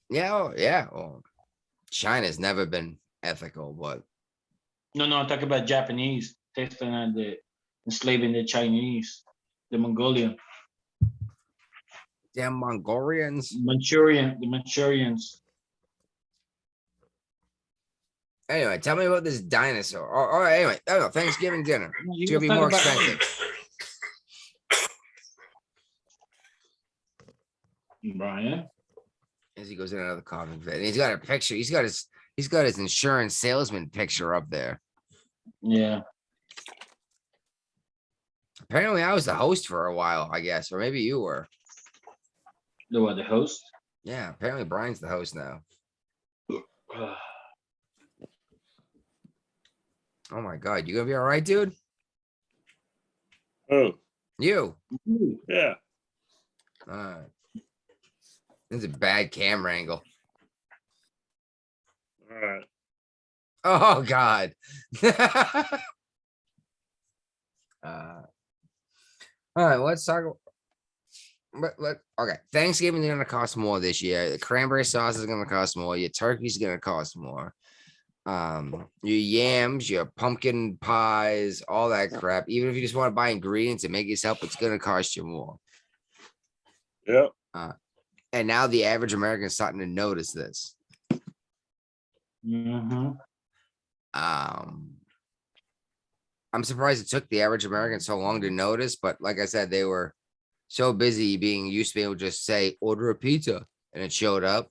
Yeah, oh, yeah. Well, China's never been ethical, but No, I'm talking about Japanese. Testing on the enslaving the Chinese, the Mongolian, damn Mongolians. the Manchurians. Anyway, tell me about this dinosaur. Oh, anyway, Thanksgiving dinner. It's You gonna be talk more about- expensive. Brian. As he goes in another coffin vid. And he's got a picture. He's got his insurance salesman picture up there. Yeah. Apparently, I was the host for a while, I guess, or maybe you were. The host? Yeah, apparently Brian's the host now. Oh my god, you gonna be all right, dude? Oh, You. yeah. All right. This is a bad camera angle. All right. Oh god. All right, let's talk. Okay, Thanksgiving is gonna cost more this year. The cranberry sauce is gonna cost more. Your turkey's gonna cost more. Your yams, your pumpkin pies, all that crap. Even if you just want to buy ingredients and make yourself, it's gonna cost you more. Yep. And now the average American is starting to notice this. Mm-hmm. I'm surprised it took the average American so long to notice, but like I said, they were so busy being used to be able to just say, order a pizza, and it showed up.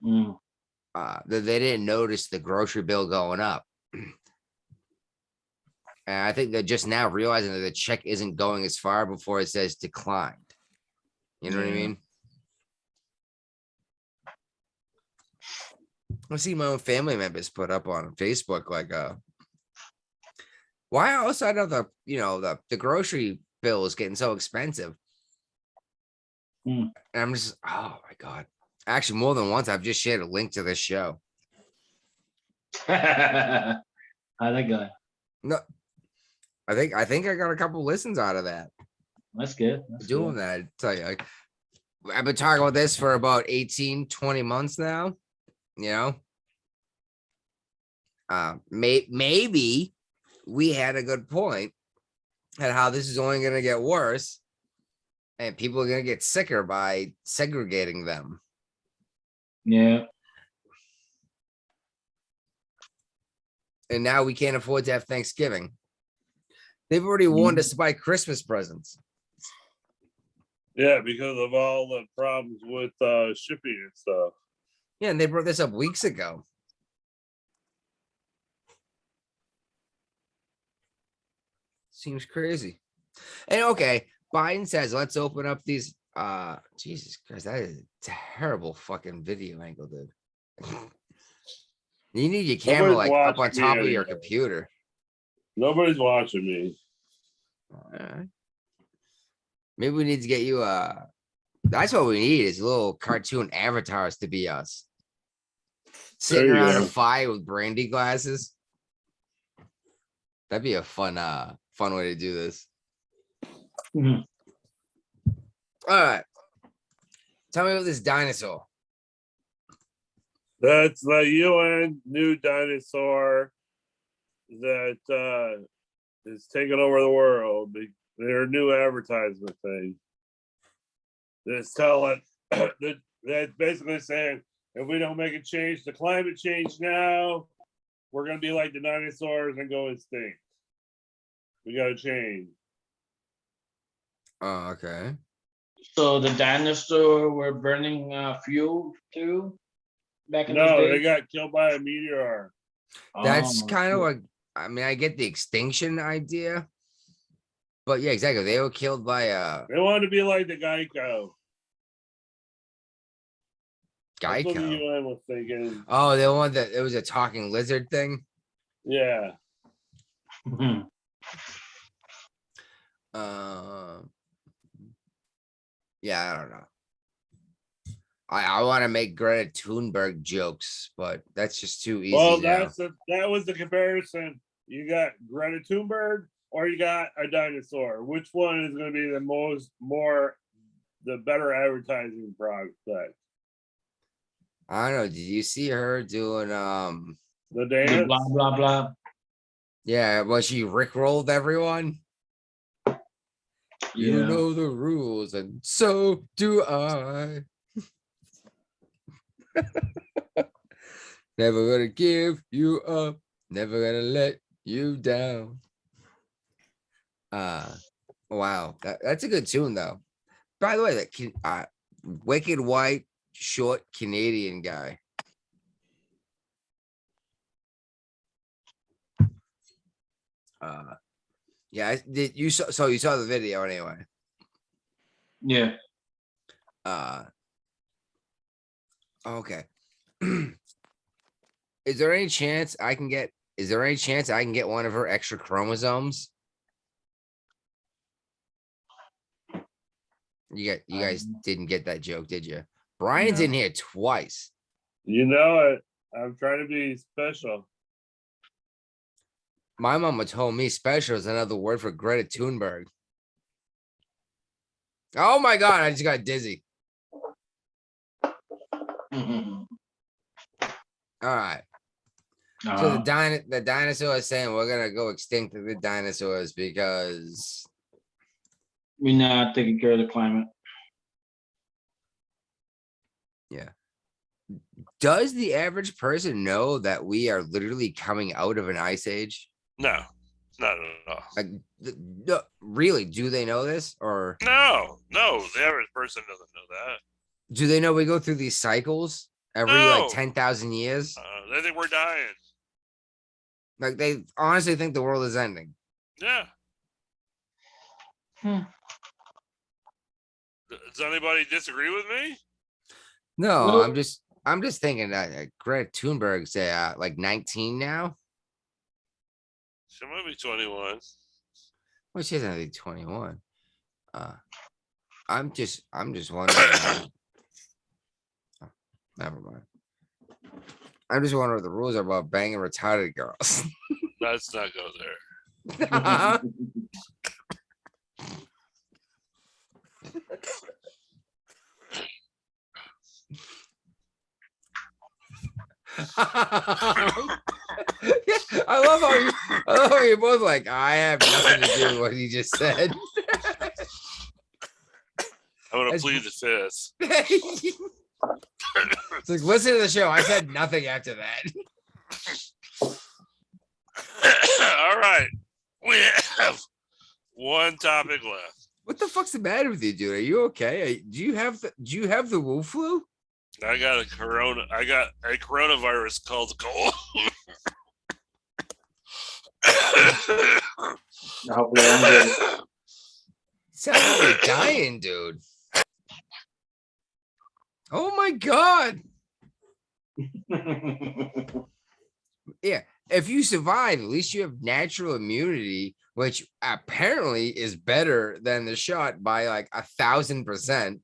Mm. That they didn't notice the grocery bill going up. And I think they're just now realizing that the check isn't going as far before it says declined. You know what I Yeah. mean? I see my own family members put up on Facebook like, why outside of the grocery bill is getting so expensive? Hmm. And I'm just, oh my god. Actually, more than once, I've just shared a link to this show. How'd that go? No, I think I got a couple listens out of that. That's good. That's Doing good. that, I tell you, I've been talking about this for about 18, 20 months now. Maybe we had a good point at how this is only going to get worse and people are going to get sicker by segregating them. Yeah. And now we can't afford to have Thanksgiving. They've already warned us to buy Christmas presents. Yeah, because of all the problems with shipping and stuff. Yeah, and they brought this up weeks ago. Seems crazy. And okay, Biden says, let's open up these. Jesus Christ, that is a terrible fucking video angle, dude. You need your camera Nobody's like up on watching me top of your anyway. computer. Nobody's watching me. Alright. Maybe we need to get you that's what we need is little cartoon avatars to be us. Sitting There you around a go. fire with brandy glasses. That'd be a fun way to do this. Mhm. All right. Tell me about this dinosaur. That's the UN new dinosaur that is taking over the world. Their new advertisement thing. That's telling that's basically saying if we don't make a change to climate change now, we're gonna be like the dinosaurs and go extinct. We gotta change. Oh, okay. So the dinosaur were burning fuel too back in those No, they days? got killed by a meteor. That's Oh, kind of shit. like, I mean, I get the extinction idea. But yeah, exactly. They were killed by a They wanted to be like the Geico. That's what the Geico. UN was thinking. Oh, the one that it was a talking lizard thing. Yeah. Mhm. Yeah, I don't know. I want to make Greta Thunberg jokes, but that's just too easy Well, now. that was the comparison. You got Greta Thunberg or you got a dinosaur. Which one is going to be the better advertising prospect? I don't know. Did you see her doing The The dance? blah blah blah. yeah, well, she rickrolled everyone. You Yeah. know the rules, and so do I. Never gonna give you up, never gonna let you down. Wow, that's a good tune though. By the way, that wicked white short Canadian guy. Yeah, did you saw so you saw the video anyway. Yeah. Okay. Is there any chance I can get one of her extra chromosomes? You guys didn't get that joke, did you? Brian's No. in here twice. You know it. I'm trying to be special. My mama told me special is another word for Greta Thunberg. Oh my god, I just got dizzy. Mhm. All right. So Uh, the dinosaur is saying we're gonna go extinct with the dinosaurs because we're not taking care of the climate. does the average person know that we are literally coming out of an ice age? No, not at all. Like, no, really, do they know this? Or No, the average person doesn't know that. do they know we go through these cycles every No. like 10,000 years? They think we're dying. Like they honestly think the world is ending. Yeah. Hmm. Does anybody disagree with me? No, No. I'm just thinking that Greta Thunberg's like 19 now. She might be 21. Well, she doesn't think 21. I'm just wondering. Oh, never mind. I'm just wondering what the rules are about banging retarded girls. Let's not go there. I love how you're both like, I have nothing to do with what he just said. I'm gonna That's- plead the fifth. It's like, listen to the show. I said nothing after that. All right. We have one topic left. What the fuck's the matter with you, dude? Are you okay? Do you have the wolf flu? I got a coronavirus called cold. Hopefully I'm good. Sounds like you're dying, dude. Oh my god. Yeah, if you survive, at least you have natural immunity, which apparently is better than the shot by like 1,000%.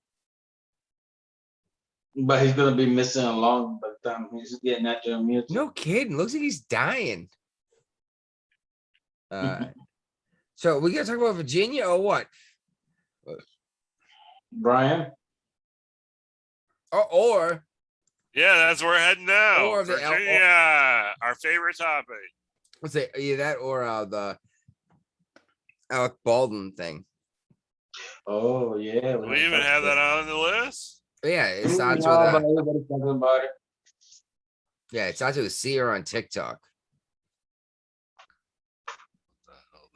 But he's gonna be missing a lung by the time he's getting natural immunity. No kidding. Looks like he's dying. So we gotta talk about Virginia or what? Brian. Or Yeah, that's where we're heading now. Or the- Virginia, our favorite topic. let's say either that or the Alec Baldwin thing. Oh yeah. We even have that on the list. Yeah, it No, starts but with everybody's talking about it. it starts with Seer on TikTok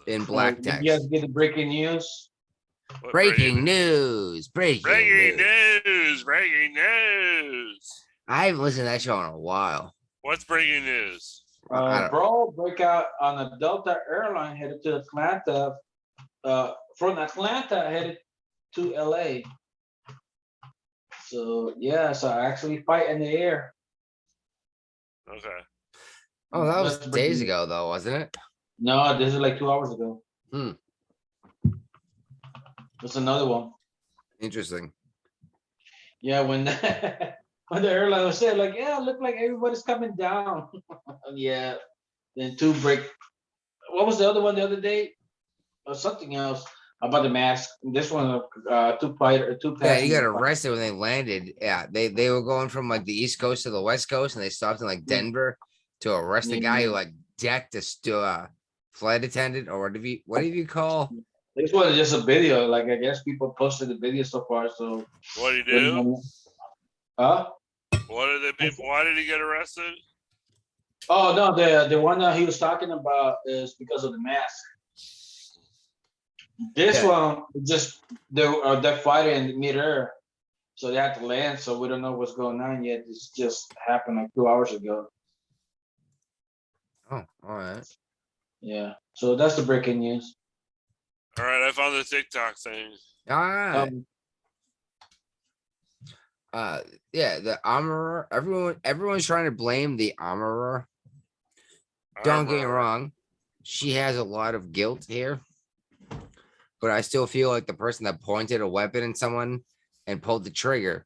in black Did text. you guys get the breaking news? What Breaking news! Breaking Breaking news! news! Breaking news! I haven't listened to that show in a while. What's breaking news? I don't- Bro, breakout on a Delta airline headed to Atlanta. From Atlanta headed to LA. So yeah, so I actually fight in the air. Okay. Oh, that was That's days breaking- ago, though, wasn't it? No, this is like 2 hours ago. Hmm. That's another one. Interesting. Yeah, when when the airline was saying like, yeah, look like everybody's coming down. Yeah. Then two break. What was the other one the other day? Or something else about the mask. This one, two Yeah, passengers. you got arrested when they landed. Yeah, they were going from like the East Coast to the West Coast, and they stopped in like Denver to arrest a guy who like decked a flight attendant, or what do you call? This one is just a video. Like I guess people posted the video so far. So What did he do? Huh? What did the people? Why did he get arrested? Oh no, the one that he was talking about is because of the mask. This Yeah. one just they're fighting in midair, so they had to land. So we don't know what's going on yet. This just happened like 2 hours ago. Oh, all right. Yeah. So that's the breaking news. All right, I found the TikTok thing. All right. Um, Yeah, the armorer. Everyone's trying to blame the armorer. Don't get me Armor. wrong, she has a lot of guilt here, but I still feel like the person that pointed a weapon at someone and pulled the trigger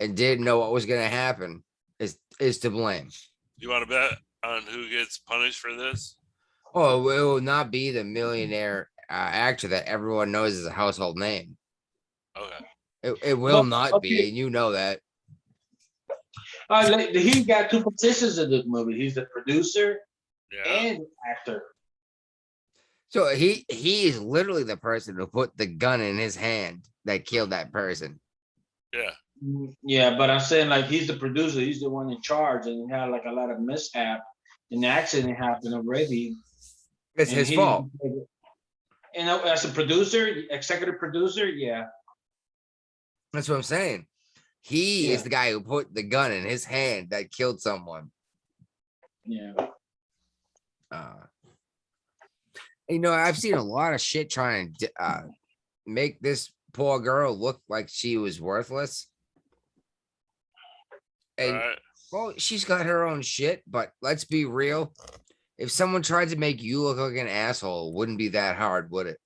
and didn't know what was going to happen is to blame. You want to bet on who gets punished for this? Oh, it will not be the millionaire actor that everyone knows is a household name. Okay. It will Well, not be, okay. and you know that. he got two positions in this movie. He's the producer Yeah. and actor. So he is literally the person who put the gun in his hand that killed that person. Yeah. Yeah, but I'm saying like he's the producer. He's the one in charge, and he had like a lot of mishap. An accident happened already. It's and his he- fault. You know, as a producer, executive producer, yeah. That's what I'm saying. He is Yeah. the guy who put the gun in his hand that killed someone. Yeah. You know, I've seen a lot of shit trying to make this poor girl look like she was worthless. And Right. well, she's got her own shit, but let's be real. If someone tried to make you look like an asshole, it wouldn't be that hard, would it?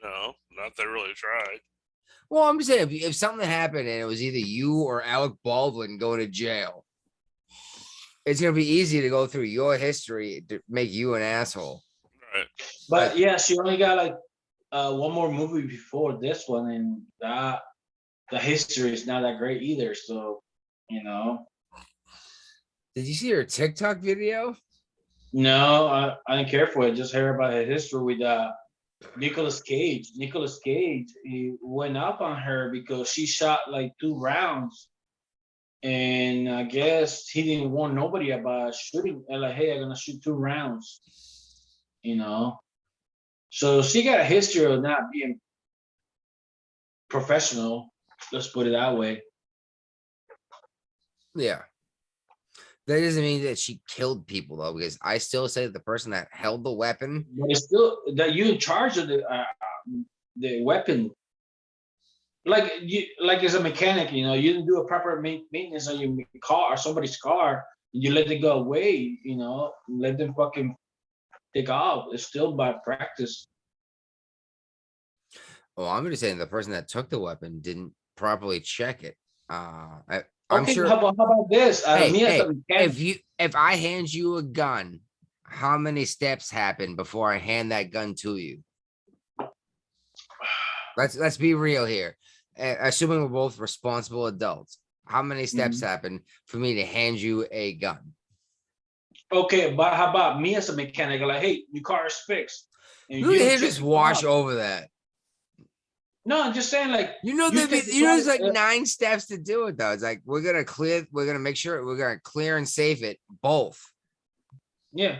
No, not that really tried. Well, I'm just saying, if something happened and it was either you or Alec Baldwin going to jail, it's gonna be easy to go through your history to make you an asshole. Right. But yeah, she only got like one more movie before this one, and the history is not that great either. So, you know. Did you see her TikTok video? No, I didn't care for it. Just heard about her history with Nicolas Cage. Nicolas Cage, he went up on her because she shot like 2 rounds. And I guess he didn't warn nobody about shooting. And like, hey, I'm gonna shoot 2 rounds. You know. So she got a history of not being professional. Let's put it that way. Yeah. That doesn't mean that she killed people though, because I still say the person that held the weapon. But it's still that you in charge of the weapon. Like as a mechanic, you know, you didn't do a proper maintenance on your car or somebody's car. You let it go away, let them fucking take off. It's still by practice. Well, I'm just saying the person that took the weapon didn't properly check it. I'm Okay, sure. how about this? Hey, Me as hey, a mechanic, if I hand you a gun, how many steps happen before I hand that gun to you? Let's be real here. Assuming we're both responsible adults, how many steps happen for me to hand you a gun? okay, but how about me as a mechanic? Like, hey, your car is fixed. And You can't check just the wash car. over that. No, I'm just saying, like, You take the there's car, like 9 steps to do it though. It's like we're gonna make sure we're gonna clear and save it both yeah.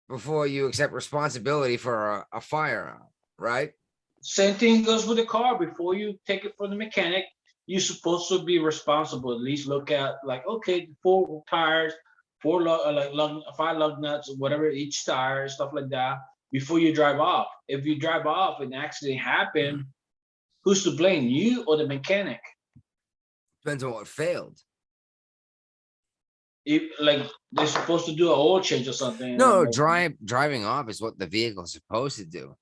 before you accept responsibility for a firearm, right? Same thing goes with the car. Before you take it from the mechanic, you're supposed to be responsible. At least look at, like, okay, 4 tires, 5 lug nuts, or whatever each tire, stuff like that. Before you drive off, if you drive off and an accident happen, who's to blame, you or the mechanic? Depends on what failed. If, like, they're supposed to do an oil change or something. No, like, driving off is what the vehicle is supposed to do.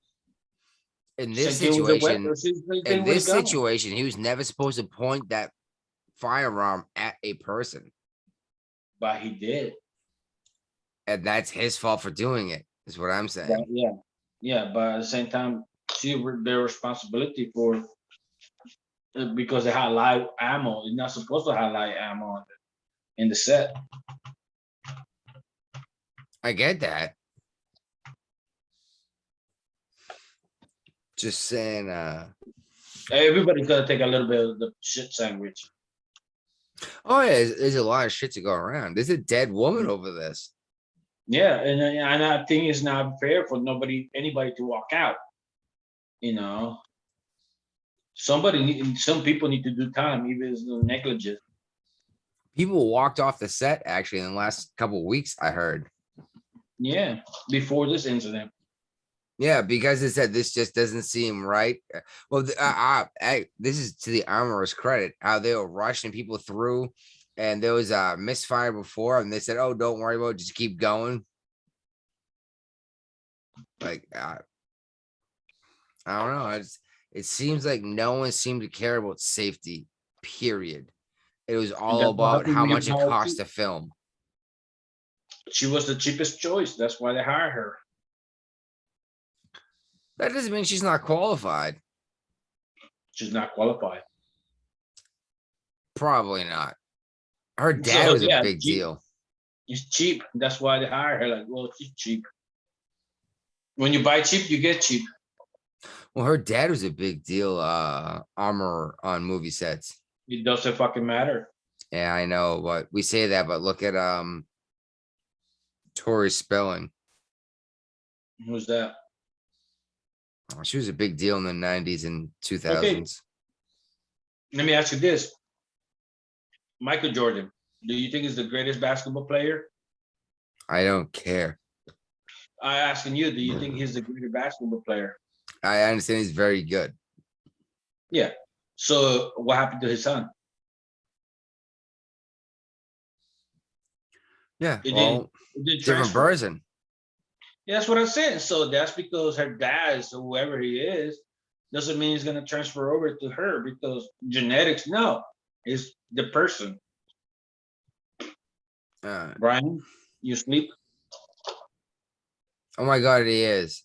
In this same thing with the situation, weapon. Same thing in with this the gun. situation, he was never supposed to point that firearm at a person. But he did. And that's his fault for doing it, is what I'm But saying. yeah, but at the same time, see their responsibility for, because they had live ammo. You're not supposed to have live ammo in the set. I get that. Just saying, Everybody's gonna take a little bit of the shit sandwich. oh yeah, there's a lot of shit to go around. There's a dead woman over this. Yeah, and I think it's not fair for anybody to walk out. Some people need to do time, even if it's negligent. People walked off the set actually in the last couple of weeks, I heard. Yeah, before this incident. Yeah, because they said this just doesn't seem right. Well, this is to the armorer's credit, how they were rushing people through, and there was a misfire before, and they said, "Oh, don't worry about it, just keep going." Like, I don't know. It seems like no one seemed to care about safety. Period. It was all That's what about happened how when you much it hire cost cheap. to film. She was the cheapest choice. That's why they hired her. That doesn't mean she's not qualified. She's not qualified. Probably not. Her dad was a big deal. It's cheap. That's why they hire her. Like, well, she's cheap. When you buy cheap, you get cheap. Well, her dad was a big deal, armor on movie sets. It doesn't fucking matter. Yeah, I know, but we say that, but look at Tori Spelling. Who's that? She was a big deal in the 90s and 2000s. Let me ask you this. Michael Jordan, do you think he's the greatest basketball player? I don't care. I'm asking you, do you think he's the greatest basketball player? I understand he's very good. Yeah. So what happened to his son? Yeah, It well, didn't different transfer. person. Yeah, that's what I'm saying. So that's because her dad is whoever he is, doesn't mean he's gonna transfer over to her, because genetics, no, it's the person. Brian, you sleep? Oh my God, he is.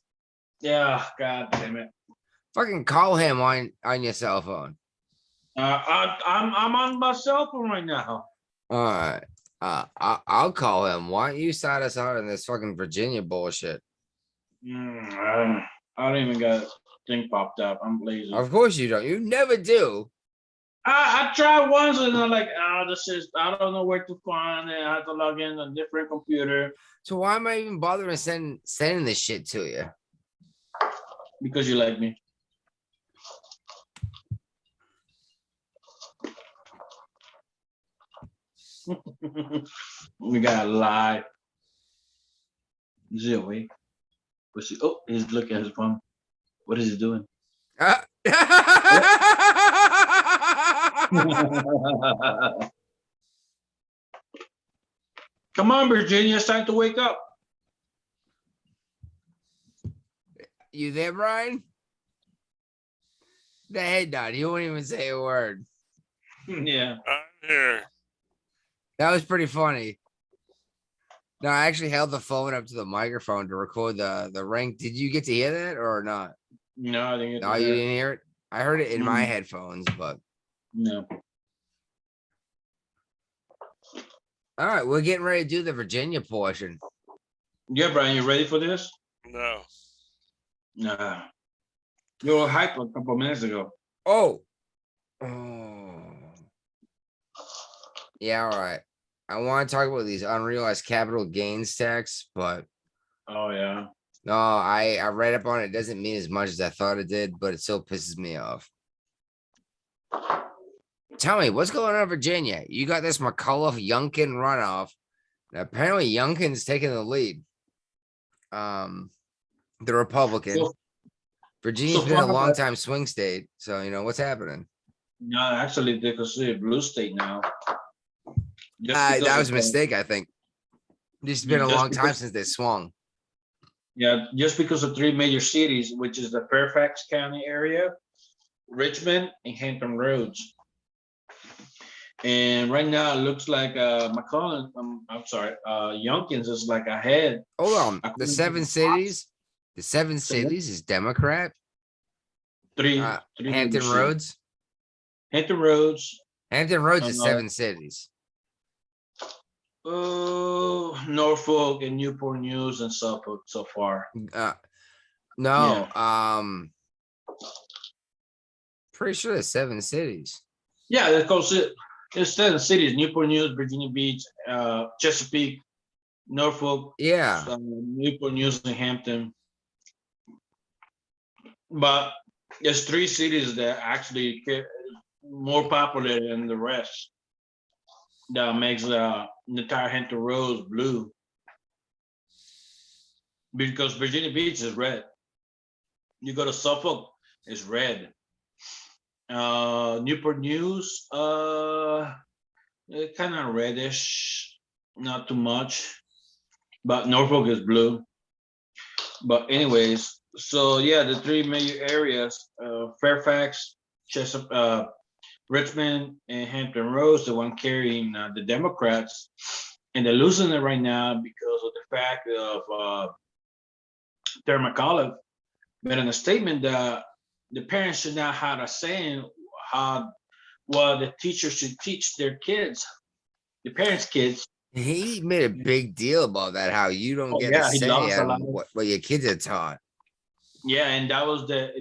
Yeah, God damn it. Fucking call him on your cell phone. I'm on my cell phone right now. All right. I'll call him. Why don't you side us out in this fucking Virginia bullshit? I don't even got a thing popped up. I'm lazy. Of course you don't. You never do. I tried once and I'm like, this is, I don't know where to find it. I have to log in on a different computer. So why am I even bothering sending this shit to you? Because you like me. We gotta lie. Is he awake? What's he? Oh, he's looking at his phone. What is he doing? Come on, Virginia, it's time to wake up. You there, Brian? The head nod. He won't even say a word. Yeah. I'm here. That was pretty funny. No, I actually held the phone up to the microphone to record the ring. Did you get to hear that or not? No, I didn't get No, to you that. didn't hear it. I heard it in my Mm. headphones, but No. all right, we're getting ready to do the Virginia portion. Yeah, Brian, you ready for this? No. Nah. You were hyped a couple minutes ago. Oh. Oh. Yeah, all right. I want to talk about these unrealized capital gains tax, but Oh yeah. no, I read up on it. It doesn't mean as much as I thought it did, but it still pisses me off. Tell me, what's going on in Virginia? You got this McAuliffe-Youngkin runoff. And apparently, Youngkin's taking the lead. The Republican. So, Virginia's so been a far, long time swing state, so you know what's happening. no, actually, they consider blue state now. Just That because was a of, mistake, I think. This has been a just long time because- since they swung. Yeah, just because of three major cities, which is the Fairfax County area, Richmond, and Hampton Roads. And right now, it looks like McClellan, Youngkins is like ahead. Hold on, According the to seven the cities, the seven Say what? cities is Democrat. Three Hampton major Roads. cities. Hampton Roads, Hampton Roads is Uh, 7 cities. Norfolk and Newport News and Suffolk so far. No, pretty sure there's 7 cities. Yeah, that goes it. It's 7 cities: Newport News, Virginia Beach, Chesapeake, Norfolk, Yeah, Newport News, and Hampton. But there's 3 cities that actually get more popular than the rest. That makes the entire Hampton Roads blue. Because Virginia Beach is red. You go to Suffolk, it's red. Newport News, kind of reddish, not too much. But Norfolk is blue. But anyways, so yeah, the 3 major areas, Fairfax, Chesapeake, Richmond, and Hampton Roads, the one carrying the Democrats, and they're losing it right now because of the fact of Terry McAuliffe made in a statement that the parents should not have a say in how well the teachers should teach their kids, the parents' kids. he made a big deal about that. How you don't Oh, get yeah, a he say lost a on lot of- what your kids are taught. Yeah, and that was the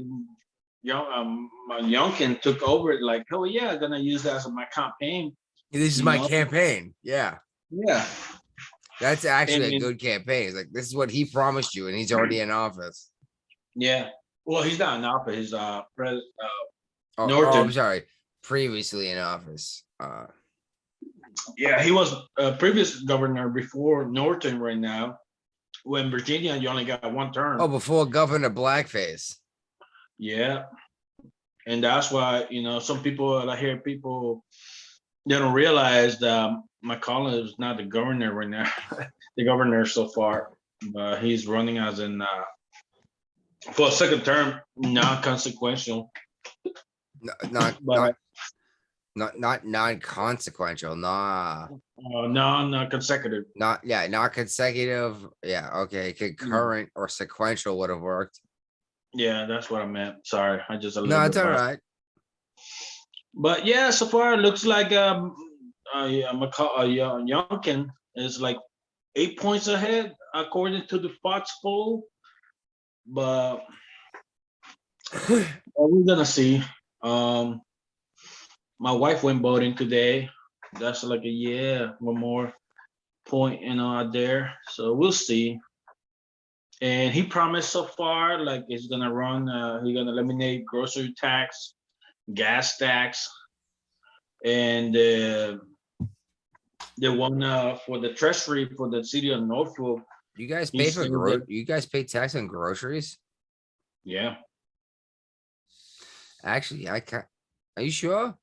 Youngkin took over it like, oh yeah, I'm gonna use that as my campaign. This is You my know? campaign. Yeah, Yeah, that's actually a And- good campaign. It's like this is what he promised you, and he's already in office. yeah. Well, he's not in office. He's Oh, I'm Norton. sorry, previously in office. Yeah, he was a previous governor before Norton right now. When Virginia, you only got 1 term. Oh, before Governor Blackface. Yeah. And that's why, some people, I hear people, they don't realize that McCollum is not the governor right now, the governor so far, but he's running as in, for a second term, non-consequential. Not But non-consequential. Nah. non-consecutive. Not consecutive. Yeah, okay. Concurrent or sequential would have worked. Yeah, that's what I meant. Sorry, I just a little No, bit it's all lost. right. But yeah, so far it looks like Youngkin is like 8 points ahead according to the Fox poll. But we're gonna see. My wife went voting today. That's like one more point, out there. So we'll see. And he promised so far, like he's gonna he's gonna eliminate grocery tax, gas tax, and the one for the treasury for the city of Norfolk. You guys He pay for said that- you guys pay tax on groceries? Yeah. Actually, I can't. Are you sure?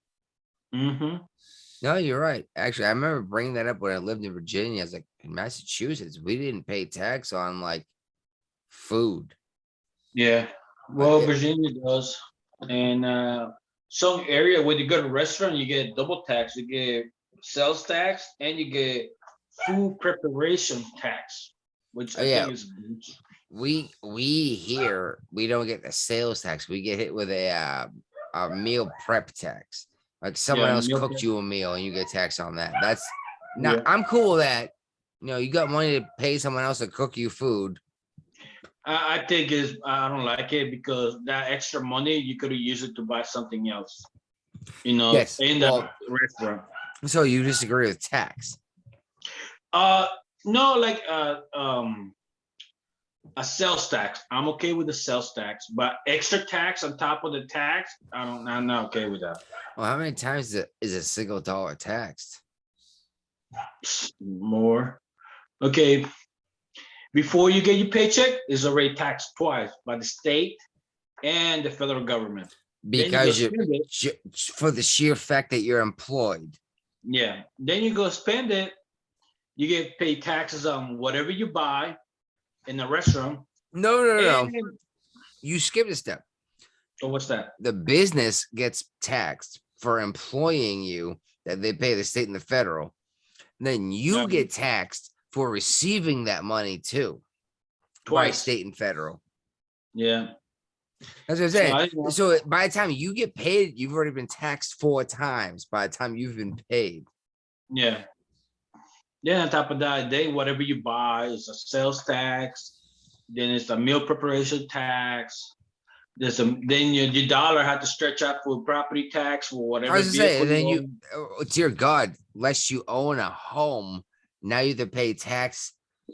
Mm-hmm. No, you're right. Actually, I remember bringing that up when I lived in Virginia. I was like, in Massachusetts, we didn't pay tax on like food. Yeah. Like, Well, Virginia does. And some area when you go to a restaurant, you get double tax. You get sales tax and you get food preparation tax, which oh I yeah, think is we here we don't get the sales tax. We get hit with a meal prep tax. Like someone yeah, else meal cooked prep. you a meal and you get taxed on that. That's not. Yeah. I'm cool with that. You know, you got money to pay someone else to cook you food. I think is I don't like it because that extra money you could have used it to buy something else, Yes. in the Well, restaurant. so you disagree with tax? Uh, no, like a sales tax. I'm okay with the sales tax, but extra tax on top of the tax, I'm not okay with that. Well, how many times is a single dollar taxed? More. Okay. Before you get your paycheck, is already taxed twice by the state and the federal government. Then you go Because you spend it. for the sheer fact that you're employed. Yeah. Then you go spend it. You get paid taxes on whatever you buy in the restaurant. No. And You skipped a step. so what's that? The business gets taxed for employing you that they pay the state and the federal. Then you Yeah. get taxed for receiving that money too by Twice. state and federal. Yeah. That's what I'm So saying. I, So by the time you get paid, you've already been taxed 4 times by the time you've been paid. yeah. Then on top of that, then whatever you buy is a sales tax. Then it's a meal preparation tax. Then your dollar had to stretch out for property tax for I whatever was just saying, vehicle and then you you, dear God, lest you own a home, now you have to pay tax,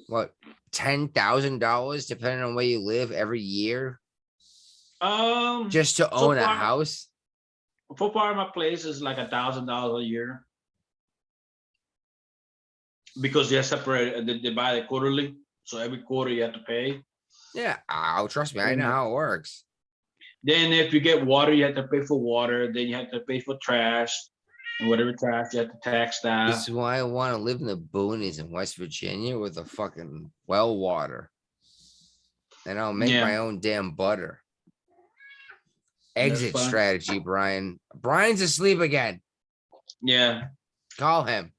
what, $10,000 depending on where you live every year own. just to So own a far, house? so far my place is like $1,000 a year because they separate. They buy it quarterly, so every quarter you have to pay. Yeah, trust me, I know how it works. Then if you get water, you have to pay for water. Then you have to pay for trash and whatever trash you have to tax that. This is why I want to live in the boonies in West Virginia with a fucking well water. And I'll make Yeah. my own damn butter. That's Exit fine. strategy, Brian. Brian's asleep again. Yeah. Call him.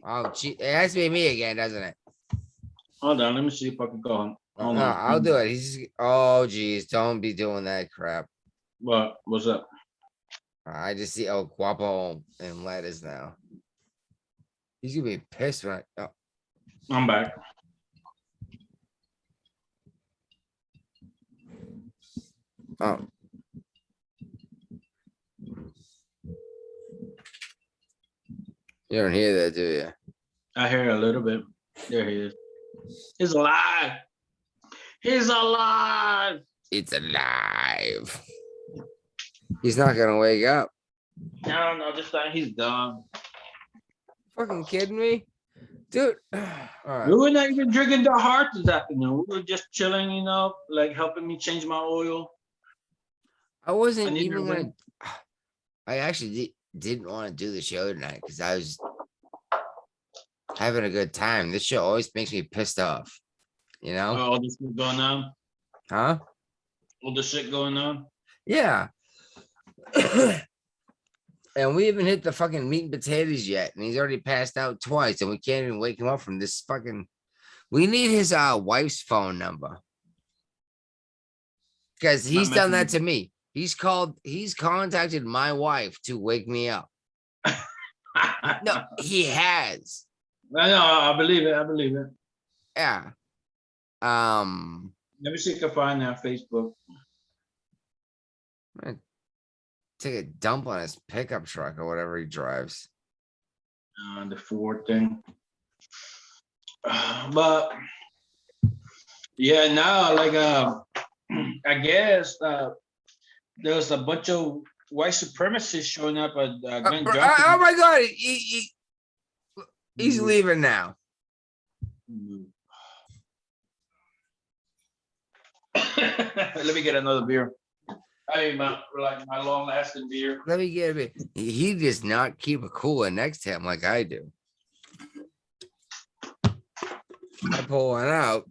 Oh, gee, it has to be me again, doesn't it? Hold on, let me see if I can go on. Hold No, on. I'll do it. Oh, geez, don't be doing that crap. What's up? I just see El Guapo and lettuce now. He's gonna be pissed when I'm back. oh. You don't hear that, do you? I hear a little bit. There he is. He's alive. He's alive. It's alive. He's not gonna wake up. No, this time he's done. Fucking kidding me? Dude. All right. We were not even drinking the heart this afternoon. We were just chilling, like helping me change my oil. I wasn't need even your gonna. I actually didn't want to do the show tonight because I was having a good time. This show always makes me pissed off. You know? All this shit going on. Huh? All the shit going on. Yeah. And we haven't hit the fucking meat and potatoes yet, and he's already passed out twice, and we can't even wake him up from this fucking. We need his wife's phone number because he's done that to me. He's contacted my wife to wake me up. No, he has. I know. I believe it. Yeah. Let me see if I can find that on Facebook. Take a dump on his pickup truck or whatever he drives. The Ford thing. But yeah, now like I guess there's a bunch of white supremacists showing up at gun junction. Oh my god, he's leaving now. Let me get another beer. I mean, my long lasting beer. Let me get it. He does not keep a cooler next to him like I do. I pull one out.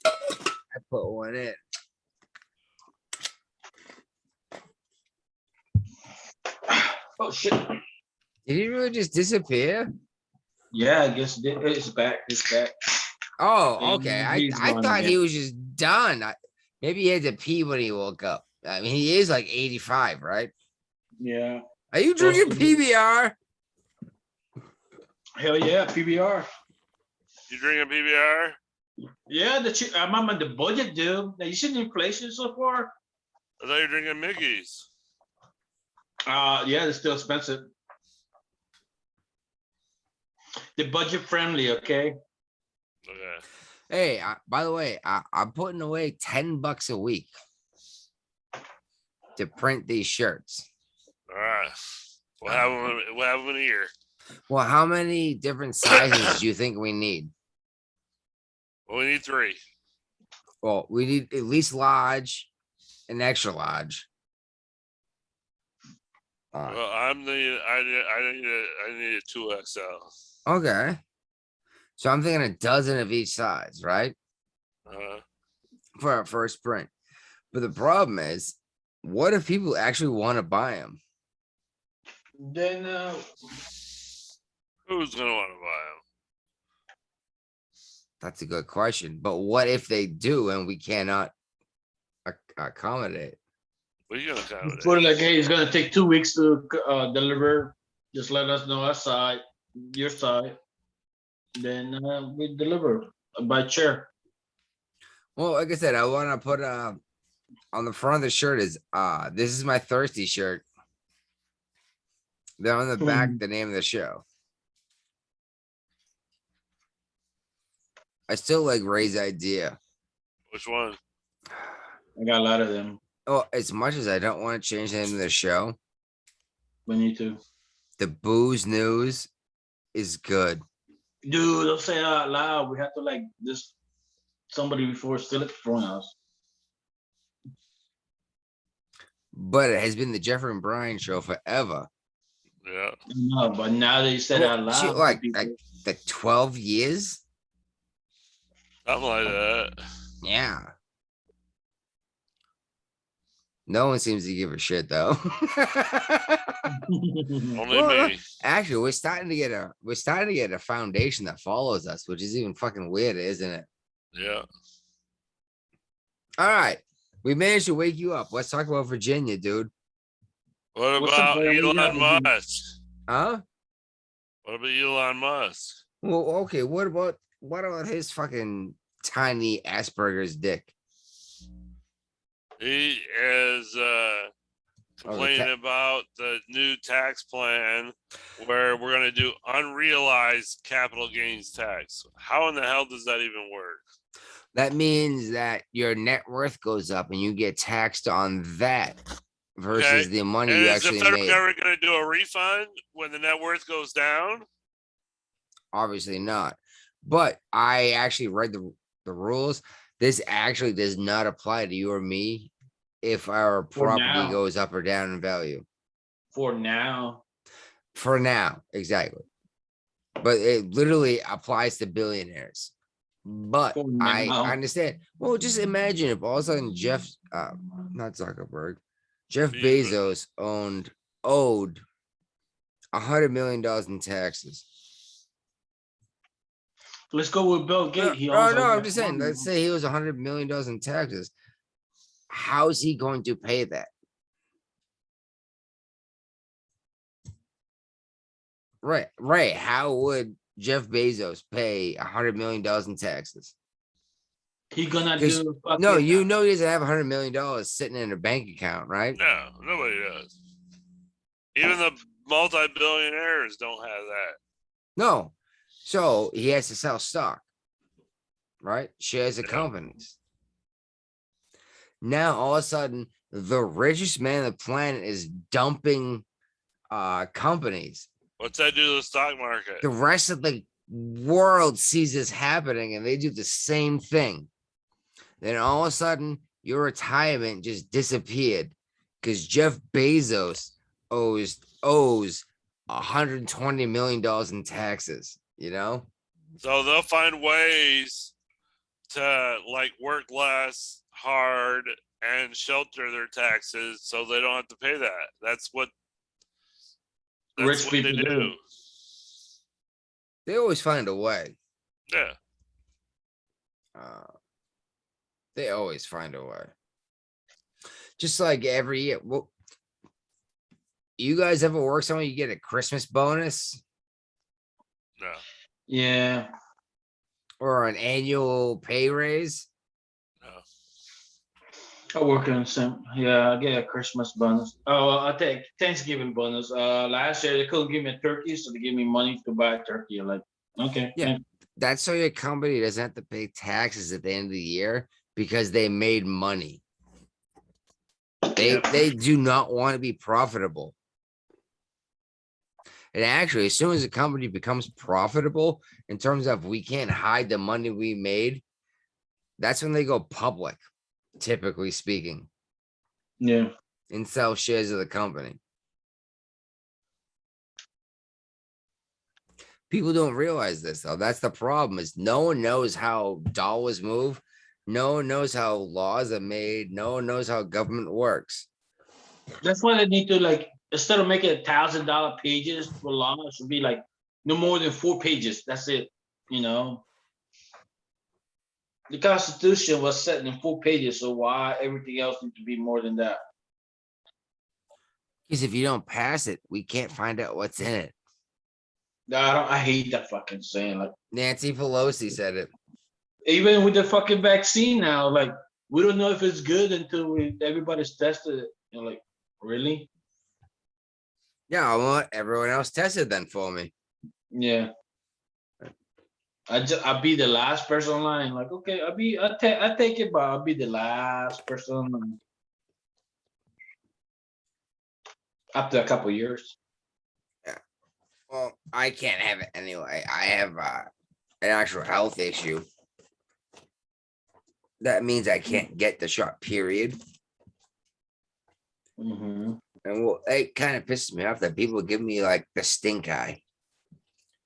I put one in. Oh shit. Did he really just disappear? Yeah, I guess it's back. It's back. Oh, okay. He's I gone thought he again. was just done. Maybe he had to pee when he woke up. I mean, he is like 85, right? Yeah. Are you Close drinking to me. PBR? Hell yeah, PBR. You drinking PBR? Yeah, I'm on the budget, dude. Now, you seen the inflation so far? I thought you were drinking Mickey's. Yeah, it's still expensive. The budget friendly, okay? Okay. Hey, by the way, I'm putting away $10 a week to print these shirts. All right. We'll have them. We'll have them in a year. Well, how many different sizes do you think we need? Well, we need 3. Well, we need at least large and extra large. Well, I need a 2XL. Okay. So I'm thinking a dozen of each size, right? For our first print. But the problem is, what if people actually want to buy them? Then Who's gonna want to buy them? That's a good question. But what if they do and we cannot accommodate? What are you gonna accommodate? put it like, hey, it's gonna take 2 weeks to deliver. Just let us know our side, your side. Then we deliver by chair. Well, like I said, I want to put on the front of the shirt is this is my thirsty shirt. Then on the back, the name of the show. I still like Ray's idea. Which one? I got a lot of them. Oh, as much as I don't want to change the name of the show, We need to. the booze news is good. Dude, don't say it out loud. We have to like this somebody before steal it from us. But it has been the Jeffrey and Brian show forever. Yeah. No, but now that you said it out Well, shit, loud, like people- the 12 years. Something like that. Yeah. No one seems to give a shit though. Only Well, me. Actually, we're starting to get a foundation that follows us, which is even fucking weird, isn't it? Yeah. All right. We managed to wake you up. Let's talk about Virginia, dude. What What's up, about man? What you got, Elon Virginia? Musk? Huh? What about Elon Musk? Well, okay. What about his fucking tiny Asperger's dick? He is complaining about the new tax plan where we're going to do unrealized capital gains tax. How in the hell does that even work? That means that your net worth goes up and you get taxed on that versus Okay. the money And you is the actually federal made. government going to do a refund when the net worth goes down? Obviously not. But I actually read the rules. This actually does not apply to you or me if our For property now. goes up or down in value. For now. For now, exactly. But it literally applies to billionaires. But For I now. understand. Well, just imagine if all of a sudden Jeff, not Zuckerberg, Jeff Bezos. Bezos owed $100 million in taxes. Let's go with Bill No, Gates. He no, owns I'm all just that saying, money. let's say he was $100 million in taxes. How's he going to pay that? Right. How would Jeff Bezos pay $100 million in taxes? He gonna 'Cause- do. No, fucking- you know he doesn't have $100 million sitting in a bank account, right? No, nobody does. Even the multi-billionaires don't have that. No. So he has to sell stock, right? Shares of Yeah. companies. Now, all of a sudden, the richest man on the planet is dumping companies. What's that do to the stock market? The rest of the world sees this happening and they do the same thing. Then all of a sudden, your retirement just disappeared because Jeff Bezos owes $120 million in taxes, you know? So they'll find ways to like work less hard and shelter their taxes so they don't have to pay that. That's what Rich they people do. do. They always find a way. Yeah. They always find a way. Just like every year. Well, you guys ever work somewhere you get a Christmas bonus No. Yeah. or an annual pay raise? No. I work in some. Yeah, I get a Christmas bonus. Oh, well, I take Thanksgiving bonus. Last year they couldn't give me a turkey, so they gave me money to buy a turkey. I'm like, okay. Yeah. That's so your company doesn't have to pay taxes at the end of the year because they made money. They do not want to be profitable. And actually, as soon as a company becomes profitable in terms of we can't hide the money we made, that's when they go public, typically speaking, Yeah. and sell shares of the company. People don't realize this though. That's the problem, is no one knows how dollars move. No one knows how laws are made. No one knows how government works. That's why they need to, like, instead of making $1,000 pages for law, it should be like no more than 4 pages. That's it. You know. The Constitution was set in 4 pages, so why everything else needs to be more than that? Because if you don't pass it, we can't find out what's in it. I hate that fucking saying. Like, Nancy Pelosi said it. even with the fucking vaccine now, like, we don't know if it's good until everybody's tested it. You know, like, really? Yeah, I want everyone else tested then for me. Yeah. I'll be the last person online. Like, okay, I take it, but I'll be the last person online. After a couple years. Well, I can't have it anyway. I have an actual health issue. That means I can't get the shot, period. Mm-hmm. And well, it kind of pisses me off that people give me like the stink eye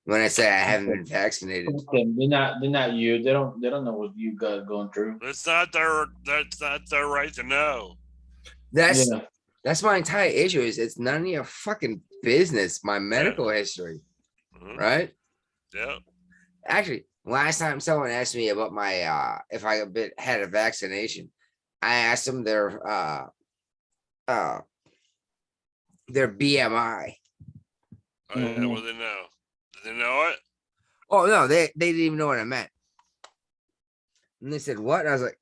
when I say I haven't been vaccinated. They're not you. They don't know what you got going through. That's not their right to know. That's my entire issue. Is it's none of your fucking business. My medical history, right? Yeah. Actually, last time someone asked me about my if I had a vaccination, I asked them their BMI. Oh, yeah. What do they know? Do they know it? Oh no, they didn't even know what I meant. And they said, what? And I was like,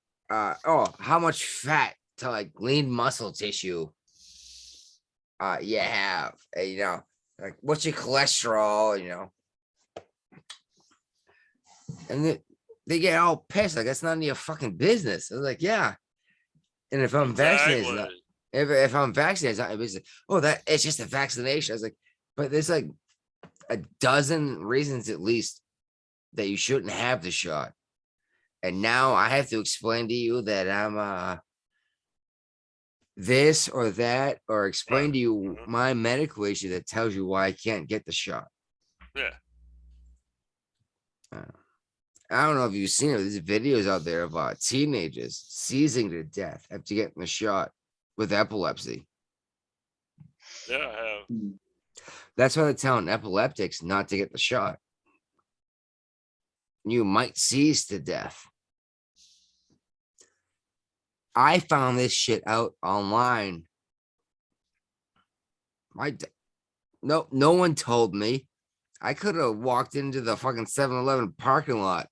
oh, how much fat to like lean muscle tissue you have? And, you know, like what's your cholesterol, you know? And they get all pissed, like that's none of your fucking business. I was like, yeah. And if I'm vaccinated, it's not, if I'm vaccinated, it's not my business. Oh, that it's just a vaccination. I was like, but there's like a dozen reasons at least that you shouldn't have the shot. And now I have to explain to you that I'm this or that, or explain to you my medical issue that tells you why I can't get the shot. Yeah. I don't know if you've seen it. There's videos out there of teenagers seizing to death after getting the shot with epilepsy. Yeah, I have. That's why they're telling epileptics not to get the shot. You might seize to death. I found this shit out online. No one told me. I could have walked into the fucking 7-Eleven parking lot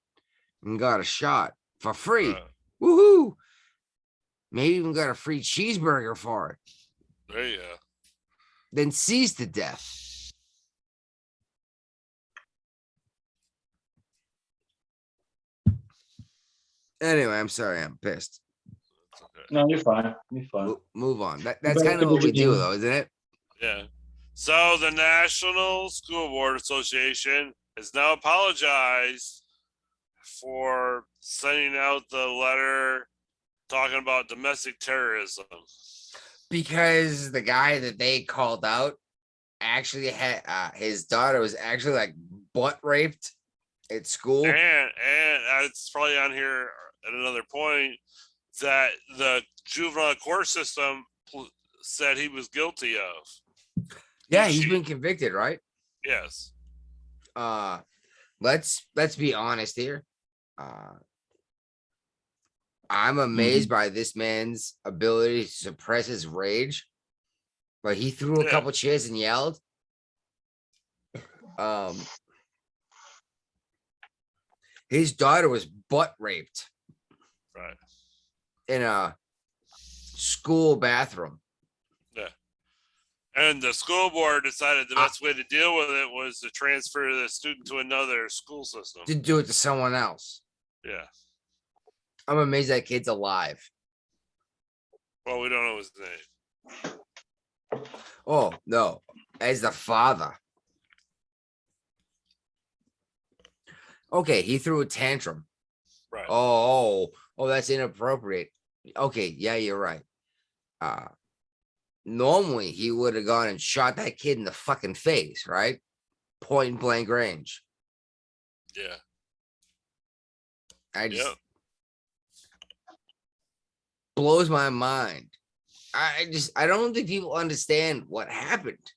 and got a shot for free. Woohoo! Maybe even got a free cheeseburger for it. There you go. Then seized to death. Anyway, I'm sorry, I'm pissed. No, you're fine. You're fine. Move on. That's kind of what we do, though, isn't it? Yeah. So the National School Board Association has now apologized for sending out the letter talking about domestic terrorism. Because the guy that they called out actually had his daughter was actually like butt raped at school. And it's probably on here at another point that the juvenile court system said he was guilty of. Yeah, he's been convicted, right? Yes. Let's be honest here. I'm amazed by this man's ability to suppress his rage, but he threw a couple chairs and yelled. His daughter was butt raped, right, in a school bathroom. Yeah, and the school board decided the best way to deal with it was to transfer the student to another school system. To do it to someone else. Yeah. I'm amazed that kid's alive. Well, we don't know his name. Oh, no. As the father. Okay, he threw a tantrum. Right. Oh, that's inappropriate. Okay, yeah, you're right. Normally he would have gone and shot that kid in the fucking face, right? Point blank range. Yeah. I just blows my mind. I don't think people understand what happened.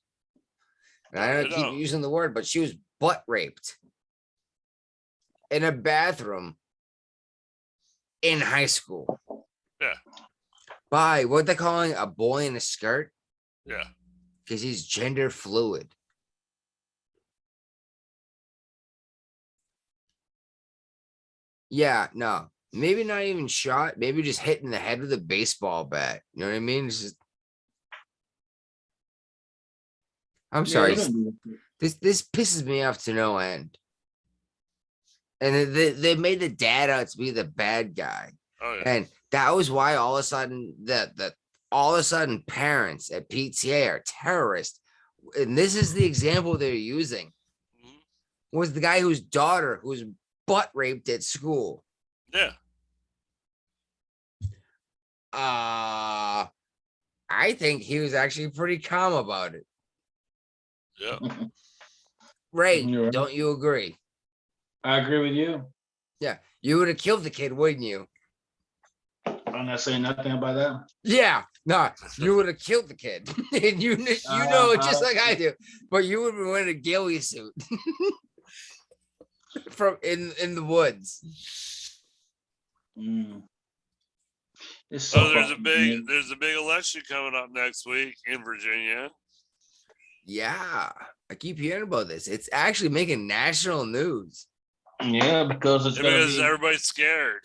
And I don't keep using the word, but she was butt raped in a bathroom in high school. Yeah. By what they're calling a boy in a skirt. Yeah. Because he's gender fluid. Yeah, no. Maybe not even shot. Maybe just hitting the head with a baseball bat. You know what I mean? It's just... I'm sorry. This pisses me off to no end. And they made the dad out to be the bad guy. Oh, yeah. And that was why all of a sudden all of a sudden parents at PTA are terrorists. And this is the example they're using. Was the guy whose daughter was butt raped at school. Yeah. I think he was actually pretty calm about it. Yeah. Ray, don't you agree? I agree with you. Yeah, you would have killed the kid, wouldn't you? I'm not saying nothing about that. Yeah, no, you would have killed the kid. And you know it just like I do. But you would have been wearing a ghillie suit from in the woods. So there's a big election coming up next week in Virginia. Yeah, I keep hearing about this. It's actually making national news. Yeah, because everybody's scared.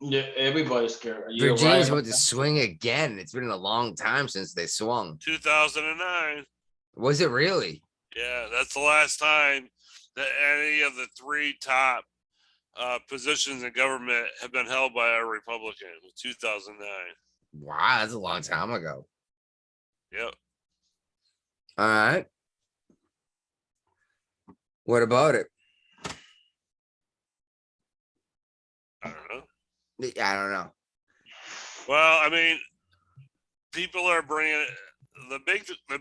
Yeah, everybody's scared. Virginia's about to swing again. It's been a long time since they swung. 2009. Was it really? Yeah, that's the last time that any of the three top positions in government have been held by a Republican. 2009. Wow, that's a long time ago. Yep. All right. What about it? I don't know. I don't know. Well, I mean, people are bringing the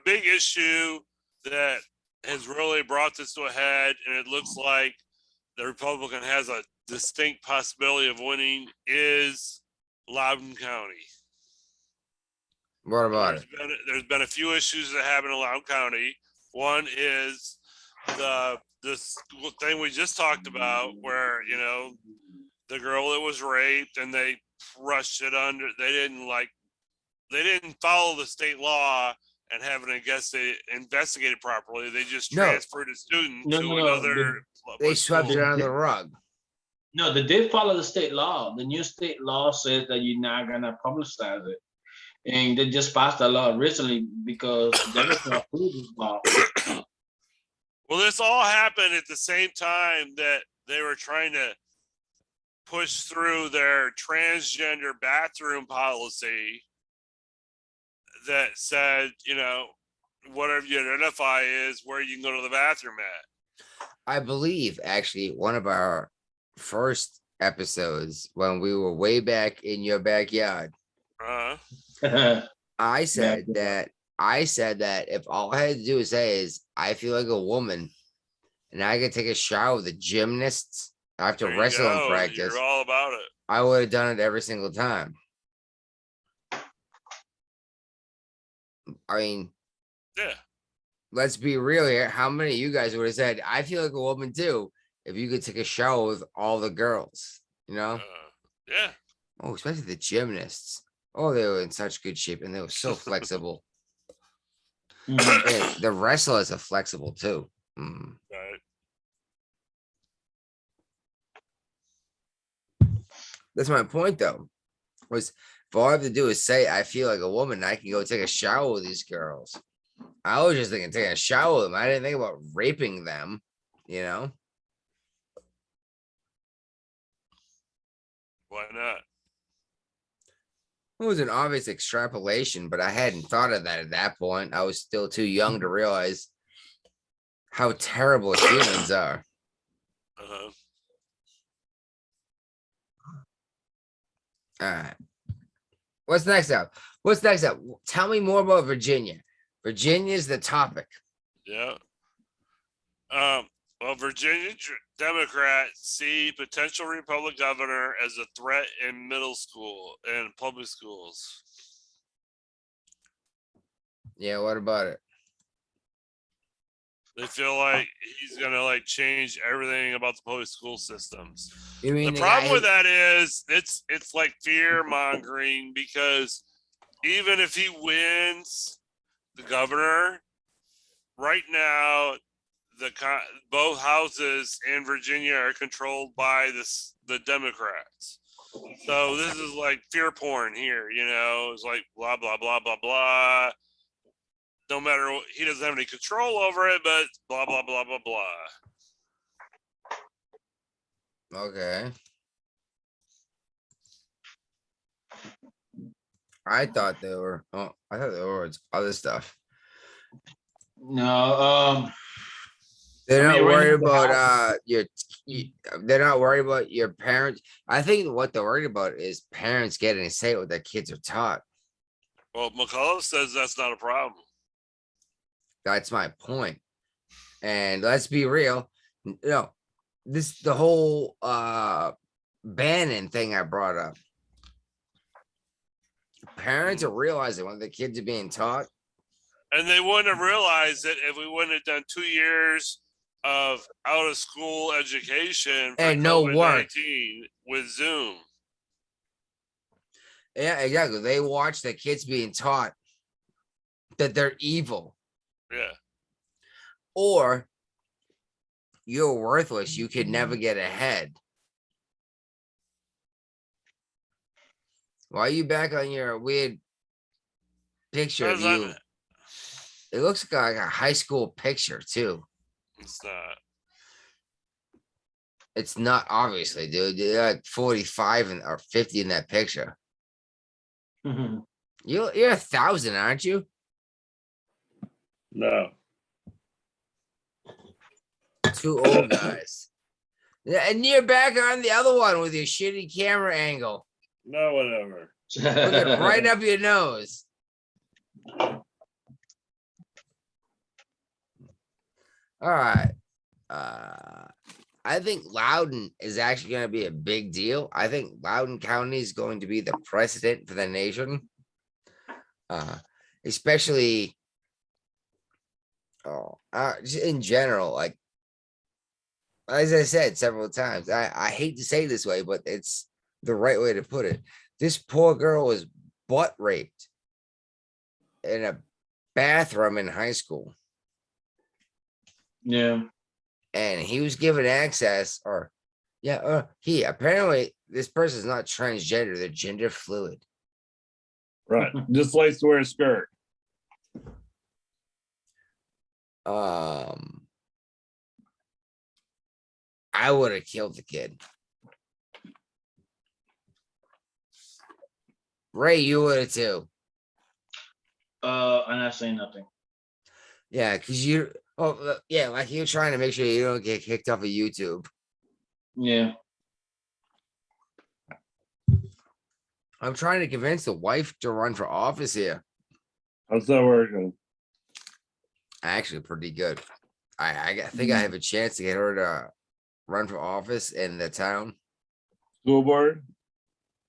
big issue that has really brought this to a head, and it looks like the Republican has a distinct possibility of winning is Loudon County. What about it? There's been a few issues that happen in Loudon County. One is this thing we just talked about, where the girl that was raped and they rushed it under. They didn't follow the state law and have it investigated properly. They just transferred a student to another. They swept it under the rug. No, they did follow the state law. The new state law says that you're not gonna publicize it, and they just passed a law recently because Democrats approved this law. Well, this all happened at the same time that they were trying to push through their transgender bathroom policy that said, whatever you identify is where you can go to the bathroom at. I believe actually one of our first episodes when we were way back in your backyard, Uh, I said Backyard. that if all I had to do is say is I feel like a woman and I could take a shower with the gymnasts after there you wrestling go. practice, You're all about it. I would have done it every single time. I mean, Yeah. let's be real here. How many of you guys would have said, I feel like a woman too, if you could take a shower with all the girls, you know? Yeah. Oh, especially the gymnasts. Oh, they were in such good shape and they were so flexible. Mhm. And the wrestlers are flexible too. Mm. Right. That's my point though. Was if all I have to do is say I feel like a woman, I can go take a shower with these girls. I was just thinking taking a shower with them. I didn't think about raping them, you know. Why not? It was an obvious extrapolation, but I hadn't thought of that at that point. I was still too young to realize how terrible humans are. Uh-huh. All right. What's next up? What's next up? Tell me more about Virginia. Virginia's the topic. Yeah. Well, Virginia Democrats see potential Republican governor as a threat in middle school and public schools. Yeah, what about it? They feel like he's gonna like change everything about the public school systems. You mean The the problem guy with that is it's like fear mongering because even if he wins the governor, right now both houses in Virginia are controlled by the Democrats. So this is like fear porn here, you know. It's like blah blah blah blah blah. No matter what, he doesn't have any control over it, but blah blah blah blah blah. Okay. I thought they were. Oh, I thought they were other stuff. No, They're I not mean, right worried now the about they're not worried about your parents. I think what they're worried about is parents getting to say what their kids are taught. Well, McCullough says that's not a problem. That's my point. And let's be real. The whole Bannon thing I brought up. Parents are realizing what the kids are being taught. And they wouldn't have realized it if we wouldn't have done 2 years of out of school education for And no work. COVID-19 with Zoom. Yeah, exactly. They watch the kids being taught that they're evil. Yeah. Or you're worthless. You could never get ahead. Why are you back on your weird picture of you? It looks like a high school picture too. It's not. It's not, obviously, dude. You're like 45 or 50 in that picture. Mhm. You're 1,000, aren't you? No. Two old guys. Yeah, and you're back on the other one with your shitty camera angle. No, whatever. Looking right up your nose. All right. I think Loudon is actually going to be a big deal. I think Loudon County is going to be the precedent for the nation. Especially just in general, like as I said several times, I hate to say this way, but it's the right way to put it. This poor girl was butt raped in a bathroom in high school. Yeah. And he was given access, or he apparently this person is not transgender, they're gender fluid. Right. Just likes to wear a skirt. I would have killed the kid. Ray, you would have too. I'm not saying nothing. Yeah, because you. Oh, yeah, like you're trying to make sure you don't get kicked off of YouTube. Yeah. I'm trying to convince the wife to run for office here. How's that working? Actually, pretty good. I think I have a chance to get her to run for office in the town. School board?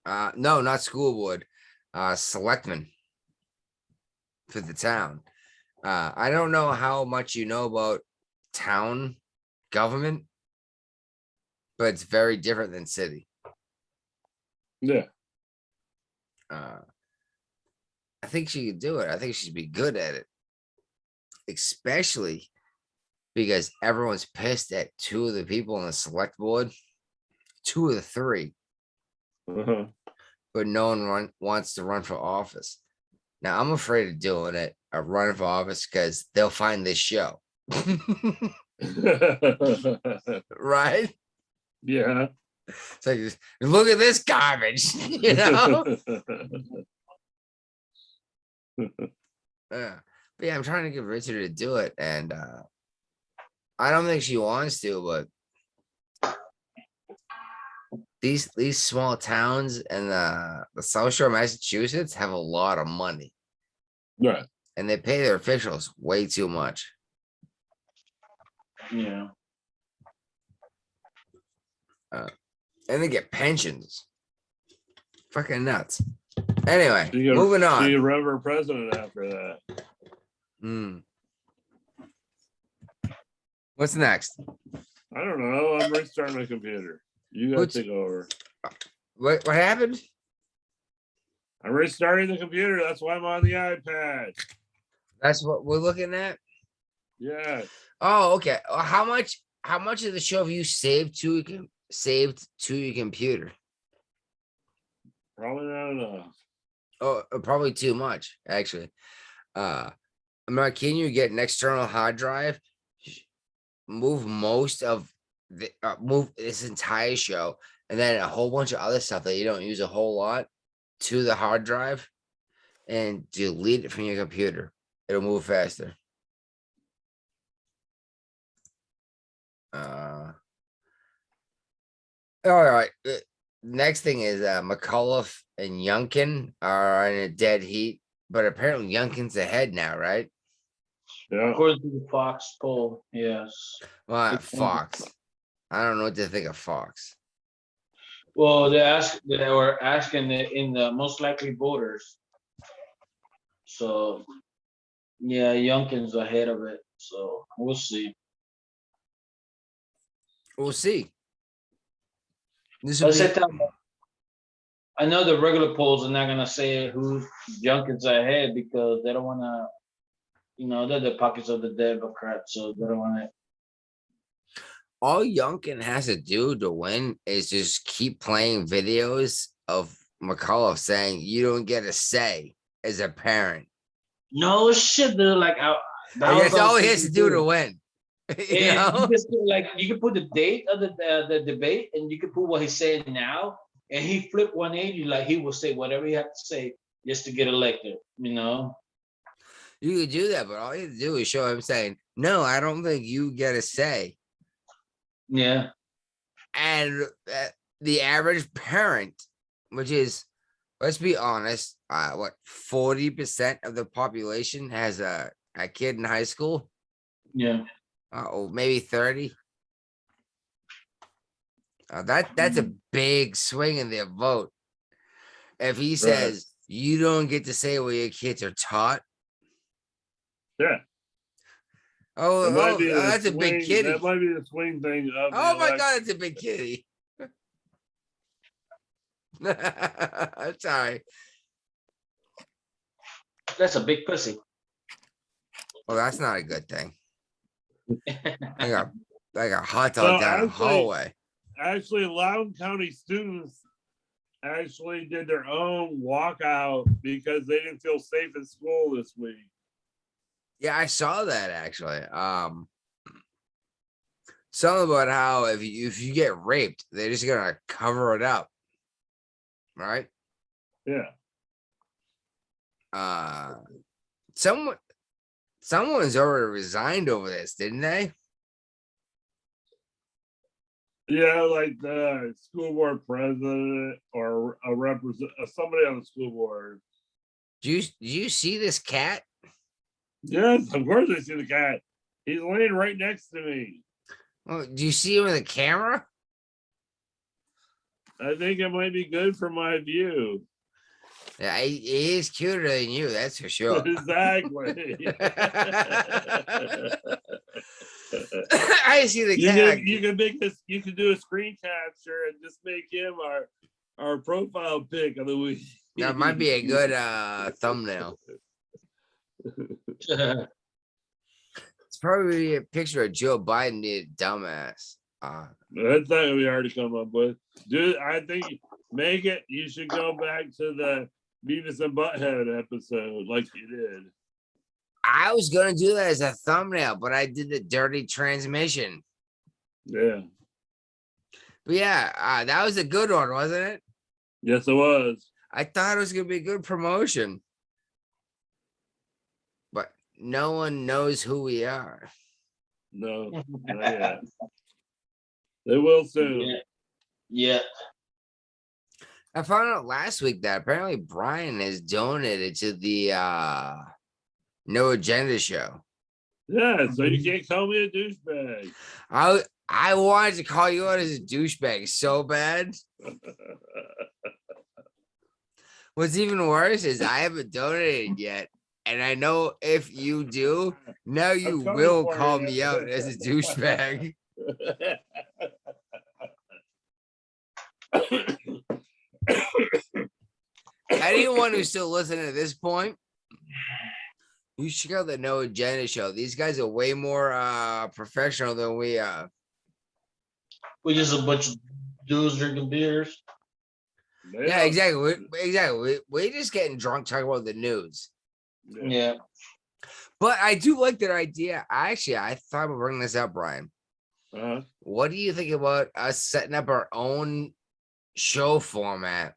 No, not school board. Selectman for the town. I don't know how much you know about town government, but it's very different than city. Yeah. I think she could do it. I think she'd be good at it, especially because everyone's pissed at two of the people on the select board, two of the three, Uh-huh. but no one wants to run for office. Now I'm afraid of doing it, of running for office, because they'll find this show, right? Yeah. It's like, look at this garbage, you know? Yeah. But yeah, I'm trying to get Richard to do it, and I don't think she wants to, but these small towns and the South Shore of Massachusetts have a lot of money, Right. and they pay their officials way too much. Yeah. And they get pensions. Fucking nuts. Anyway, She could- moving She on. could run for president after that. What's next? I don't know. I'm restarting my computer. You gotta What's- take over. What happened? I'm restarting the computer. That's why I'm on the iPad. That's what we're looking at. Yeah. Oh, okay. How much of the show have you saved to your computer? Probably not enough. Oh, probably too much, actually. Can you get an external hard drive? Move most of the move this entire show, and then a whole bunch of other stuff that you don't use a whole lot to the hard drive, and delete it from your computer. It'll move faster. All right. Next thing is McAuliffe and Youngkin are in a dead heat, but apparently Youngkin's ahead now, right? Yeah. According to the Fox poll, yes. Well, Good point. Fox. I don't know what to think of Fox. Well, they were asking in the most likely voters. So, yeah, Youngkin's ahead of it. So we'll see. We'll see. This will Let's be, say that I know the regular polls are not gonna say who Youngkin's ahead because they don't wanna, they're the pockets of the Democrats, so they don't wanna. all Youngkin has to do to win is just keep playing videos of McAuliffe saying you don't get a say as a parent. No shit, dude. Like, That's all he has to do to win. You And know? you just you can put the date of the debate, and you can put what he's saying now, and he flipped 180. Like he will say whatever he had to say just to get elected. You could do that, but all you have to do is show him saying, no, I don't think you get a say. Yeah. And the average parent, which is, let's be honest, 40% of the population has a kid in high school? Yeah. Or maybe 30. That's a big swing in their vote. If he says you don't get to say what your kids are taught. Yeah. Oh, that's a big kitty. That might be the swing thing. Of the Oh my election. God, it's a big kitty. Sorry. That's a big pussy. Well, that's not a good thing. I got hot So dog down the actually- hallway. Actually, Louden County students actually did their own walkout because they didn't feel safe in school this week. Yeah, I saw that actually. Something about how if you get raped, they're just gonna cover it up, right? Yeah. Someone Someone's already resigned over this, didn't they? Yeah, like the school board president or a somebody on the school board. Do you see this cat? Yes, of course I see the cat. He's laying right next to me. Oh, do you see him in the camera? I think it might be good for my view. Yeah, he is cuter than you, that's for sure. Exactly. I see the cat. You can make this. You can do a screen capture and just make him our profile pic of the week. That might be a good thumbnail. It's probably a picture of Joe Biden being a dumbass. That's not we already come up with. Dude, I think make it. You should go back to the Beavis and Butthead episode like you did. I was gonna do that as a thumbnail, but I did the dirty transmission. Yeah. But yeah, that was a good one, wasn't it? Yes, it was. I thought it was gonna be a good promotion. But no one knows who we are. No, not yet. They will soon. Yeah. I found out last week that apparently Brian has donated to the No Agenda show. Yeah, so you can't call me a douchebag. I wanted to call you out as a douchebag so bad. What's even worse is I haven't donated yet. And I know if you do, now you will call me out as a douchebag. Anyone who's still listening at this point, you should go to the No Agenda show. These guys are way more professional than we are. We just a bunch of dudes drinking beers. Yeah, exactly. We're just getting drunk talking about the news. Yeah. But I do like that idea. I thought about bringing this up, Brian. Uh-huh. What do you think about us setting up our own show format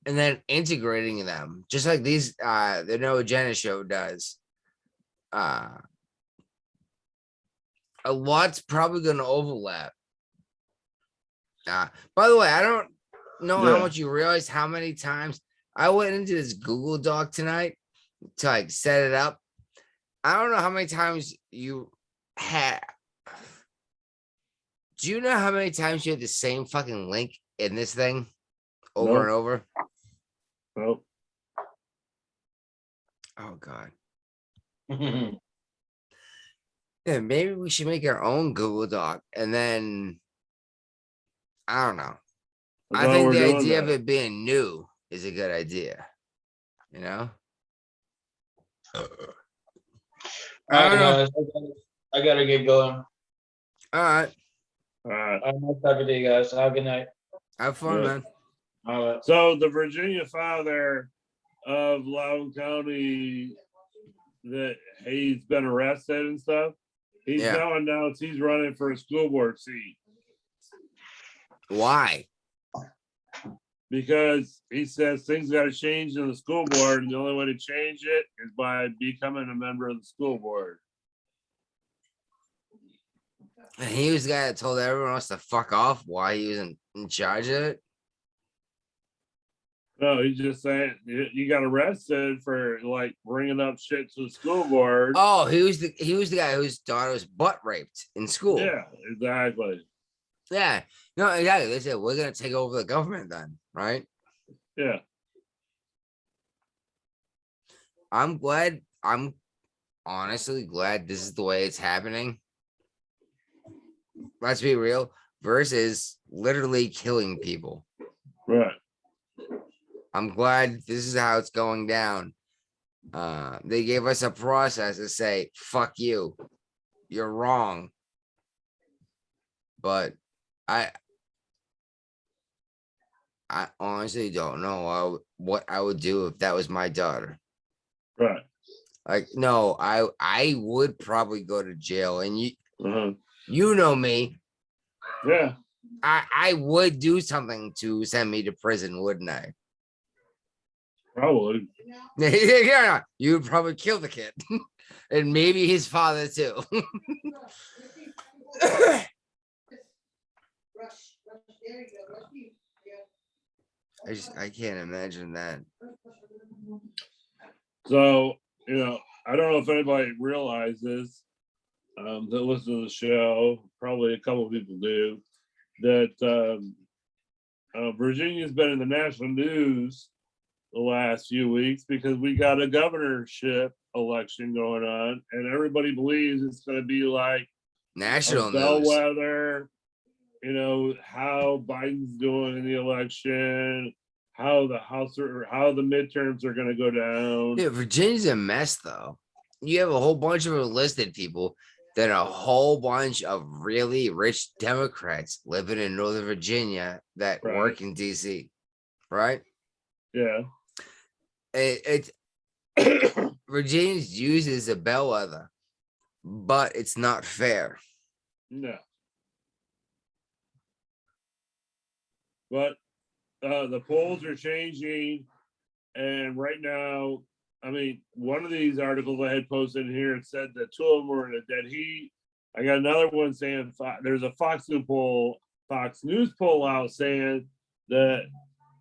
and then integrating them, just like these the No Agenda show does? A lot's probably going to overlap. By the way, I don't know how much you realize how many times I went into this Google Doc tonight to like set it up. I don't know how many times you had. Do you know how many times you had the same fucking link in this thing over and over? Nope. Oh God. Yeah, maybe we should make our own Google Doc and then I don't know. I think the idea of it being new is a good idea. You know? All right, guys. I gotta get going. All right. I'm not talking to you guys. Have a good night. Have fun, man. All right. So the Virginia father of Louden County that he's been arrested and stuff, he's now announced he's running for a school board seat. Why? Because he says things got to change in the school board, and the only way to change it is by becoming a member of the school board. And he was the guy that told everyone else to fuck off while he was in charge of it. No, he's just saying you got arrested for like bringing up shit to the school board. Oh, he was the guy whose daughter was butt raped in school. Yeah, exactly. Yeah, no, exactly. They said we're gonna take over the government then, right? Yeah. I'm honestly glad this is the way it's happening. Let's be real, versus literally killing people. Right. I'm glad this is how it's going down. They gave us a process to say, fuck you. You're wrong. But I honestly don't know what I would do if that was my daughter. Right. Like, no, I would probably go to jail. And Uh-huh. you know me. Yeah. I would do something to send me to prison, wouldn't I? Probably. Yeah, you would probably kill the kid. And maybe his father too. I can't imagine that. So, I don't know if anybody realizes that listen to the show, probably a couple of people do, that Virginia's been in the national news the last few weeks because we got a governorship election going on, and everybody believes it's going to be like National a news. bellwether, how Biden's doing in the election, how the House or how the midterms are going to go down. Yeah, Virginia's a mess though. You have a whole bunch of enlisted people, then a whole bunch of really rich Democrats living in Northern Virginia that Right. work in DC, right? Yeah. It's Virginia's used as a bellwether, but it's not fair. No. But the polls are changing, and right now, I mean, one of these articles I had posted in here said that two of them were in a dead heat. I got another one saying there's a Fox News poll out saying that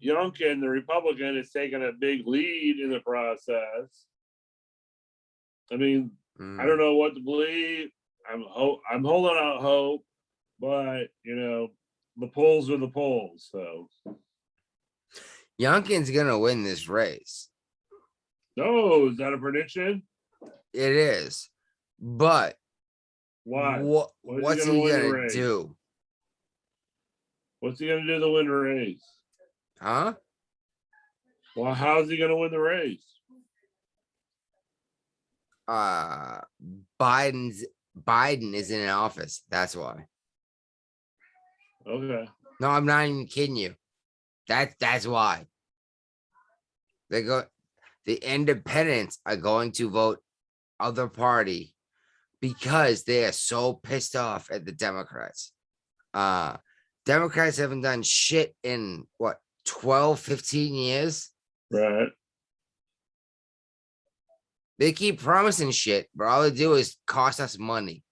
Youngkin, the Republican, is taking a big lead in the process. I mean, I don't know what to believe. I'm holding out hope, but the polls are the polls. So Youngkin's gonna win this race. no, is that a prediction? It is, but Why? what's he gonna do? What's he gonna do to win the race? Huh? Well, how's he gonna win the race? Biden is in office. That's why. Okay. No, I'm not even kidding you. That's why. The independents are going to vote other party because they are so pissed off at the Democrats. Democrats haven't done shit in what 12, 15 years. Right. They keep promising shit, but all they do is cost us money.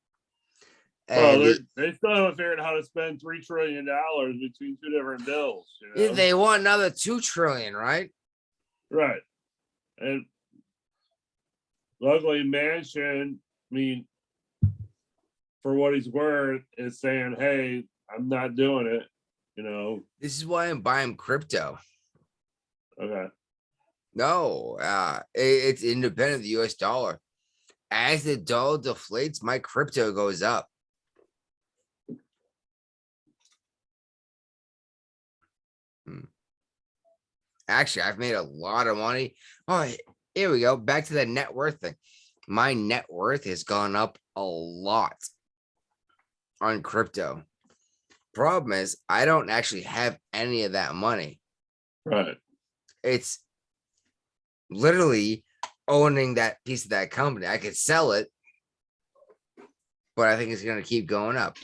Well, And they still haven't figured out how to spend $3 trillion between two different bills. they want another $2 trillion, right? Right. And luckily, Manchin, I mean, for what he's worth, is saying, "Hey, I'm not doing it." This is why I'm buying crypto. Okay. No, it's independent of the US dollar. As the dollar deflates, my crypto goes up. Actually, I've made a lot of money. Oh, here we go. Back to the net worth thing. My net worth has gone up a lot on crypto. Problem is, I don't actually have any of that money. Right. It's literally owning that piece of that company. I could sell it, but I think it's going to keep going up.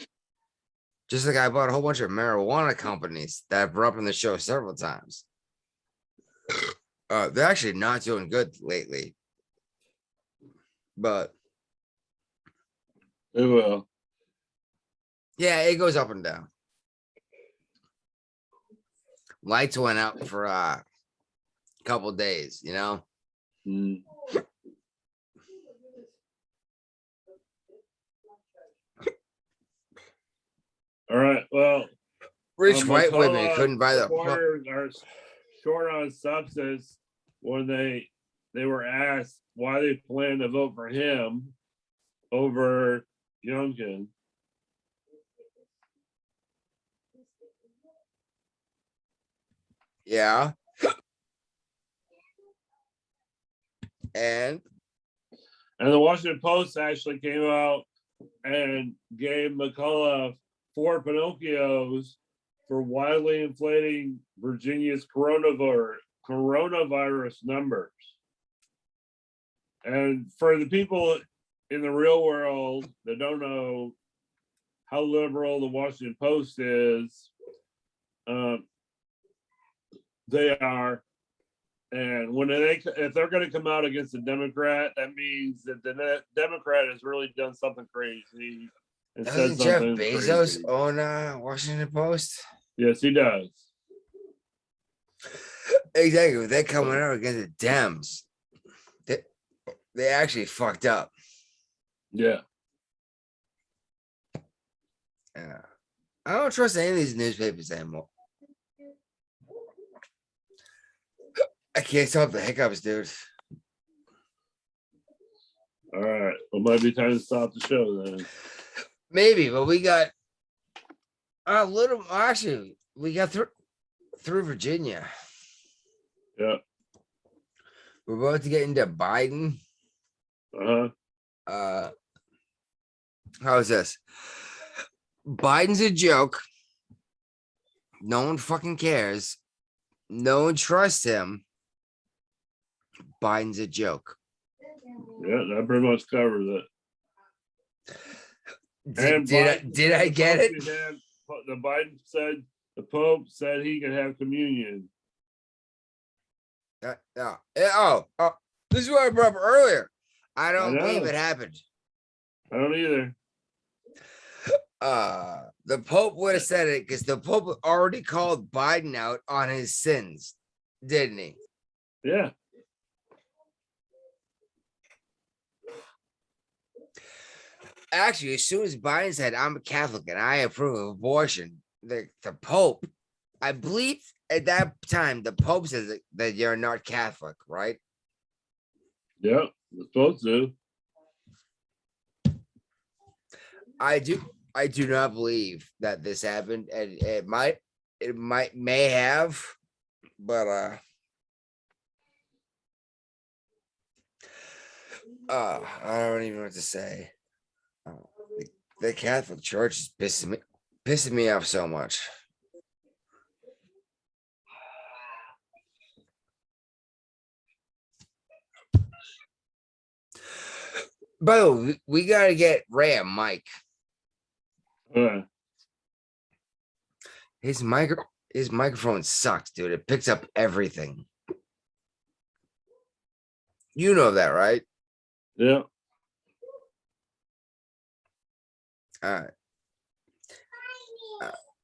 Just like I bought a whole bunch of marijuana companies that I've brought up on the show several times. They're actually not doing good lately, but It will. yeah, it goes up and down. Lights went out for a couple days, Mm. All right. Well, Rich white women couldn't buy the. Supporters are short on substance when they were asked why they plan to vote for him over Youngkin. Yeah. And the Washington Post actually came out and gave McCullough 4 Pinocchios for wildly inflating Virginia's coronavirus numbers. And for the people in the real world that don't know how liberal the Washington Post is, they are And when if they're going to come out against a Democrat, that means that the Democrat has really done something crazy and said Doesn't Jeff something Bezos crazy. own Washington Post? Yes, he does. Exactly. They're coming out against the Dems. They actually fucked up. Yeah. Yeah. I don't trust any of these newspapers anymore. I can't stop the hiccups, dude. All right. Well, might be time to stop the show then. Maybe, but we got a little. Actually, we got through Virginia. Yeah. We're about to get into Biden. Uh-huh. How's this? Biden's a joke. No one fucking cares. No one trusts him. Biden's a joke. Yeah, that pretty much covers it. Did I get it? The Biden said the Pope said he could have communion. This is what I brought up earlier. I don't know. believe it happened. I don't either. The Pope would have said it because the Pope already called Biden out on his sins, didn't he? Yeah. Actually, as soon as Biden said, I'm a Catholic and I approve of abortion, the Pope, I believe at that time, the Pope says that you're not Catholic, right? Yep, you're supposed to. I do not believe that this happened, and it may have, but I don't even know what to say. The Catholic Church is pissing me off so much. By the way, we gotta get Ray a mic. His microphone sucks, dude. It picks up everything. You know that, right? Yeah. All right.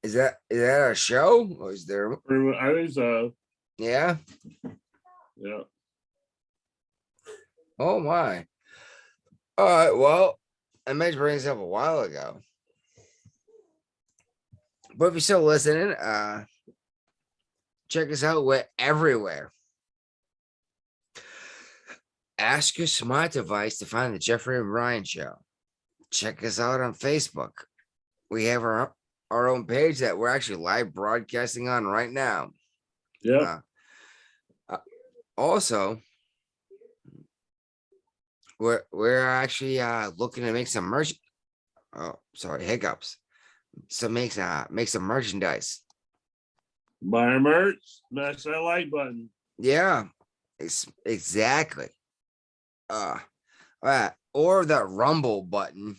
Is that our show, or is there? I think so. Yeah. Yeah. Oh my. All right. Well, I meant to bring this up a while ago, but if you're still listening, check us out. We're everywhere. Ask your smart device to find the Jeffrey and Brian Show. Check us out on Facebook. We have our own page that we're actually live broadcasting on right now. Yeah. Also, we're actually looking to make some merch. Oh, sorry, hiccups. So make some merchandise. Buy our merch, smash that like button. Yeah, exactly. Or the Rumble button.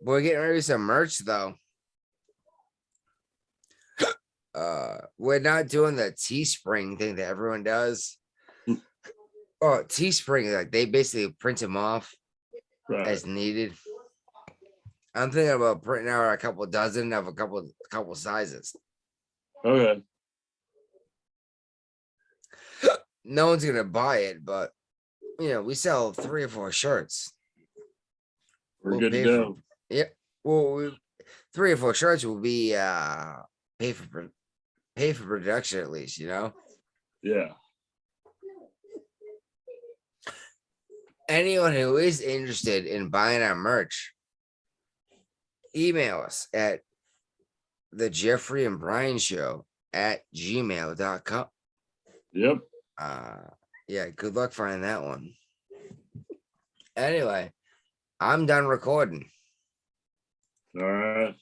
We're getting ready for some merch though. We're not doing the Teespring thing that everyone does. Oh, Teespring, like they basically print them off as needed. I'm thinking about printing out a couple dozen of a couple sizes. Okay. No one's gonna buy it, but we sell 3 or 4 shirts. We're good to go. Yeah. Well, 3 or 4 shirts will be pay for production at least, Yeah. Anyone who is interested in buying our merch, email us at the Jeffrey and Brian Show at gmail.com. Yep. Yeah, good luck finding that one. Anyway, I'm done recording. All right.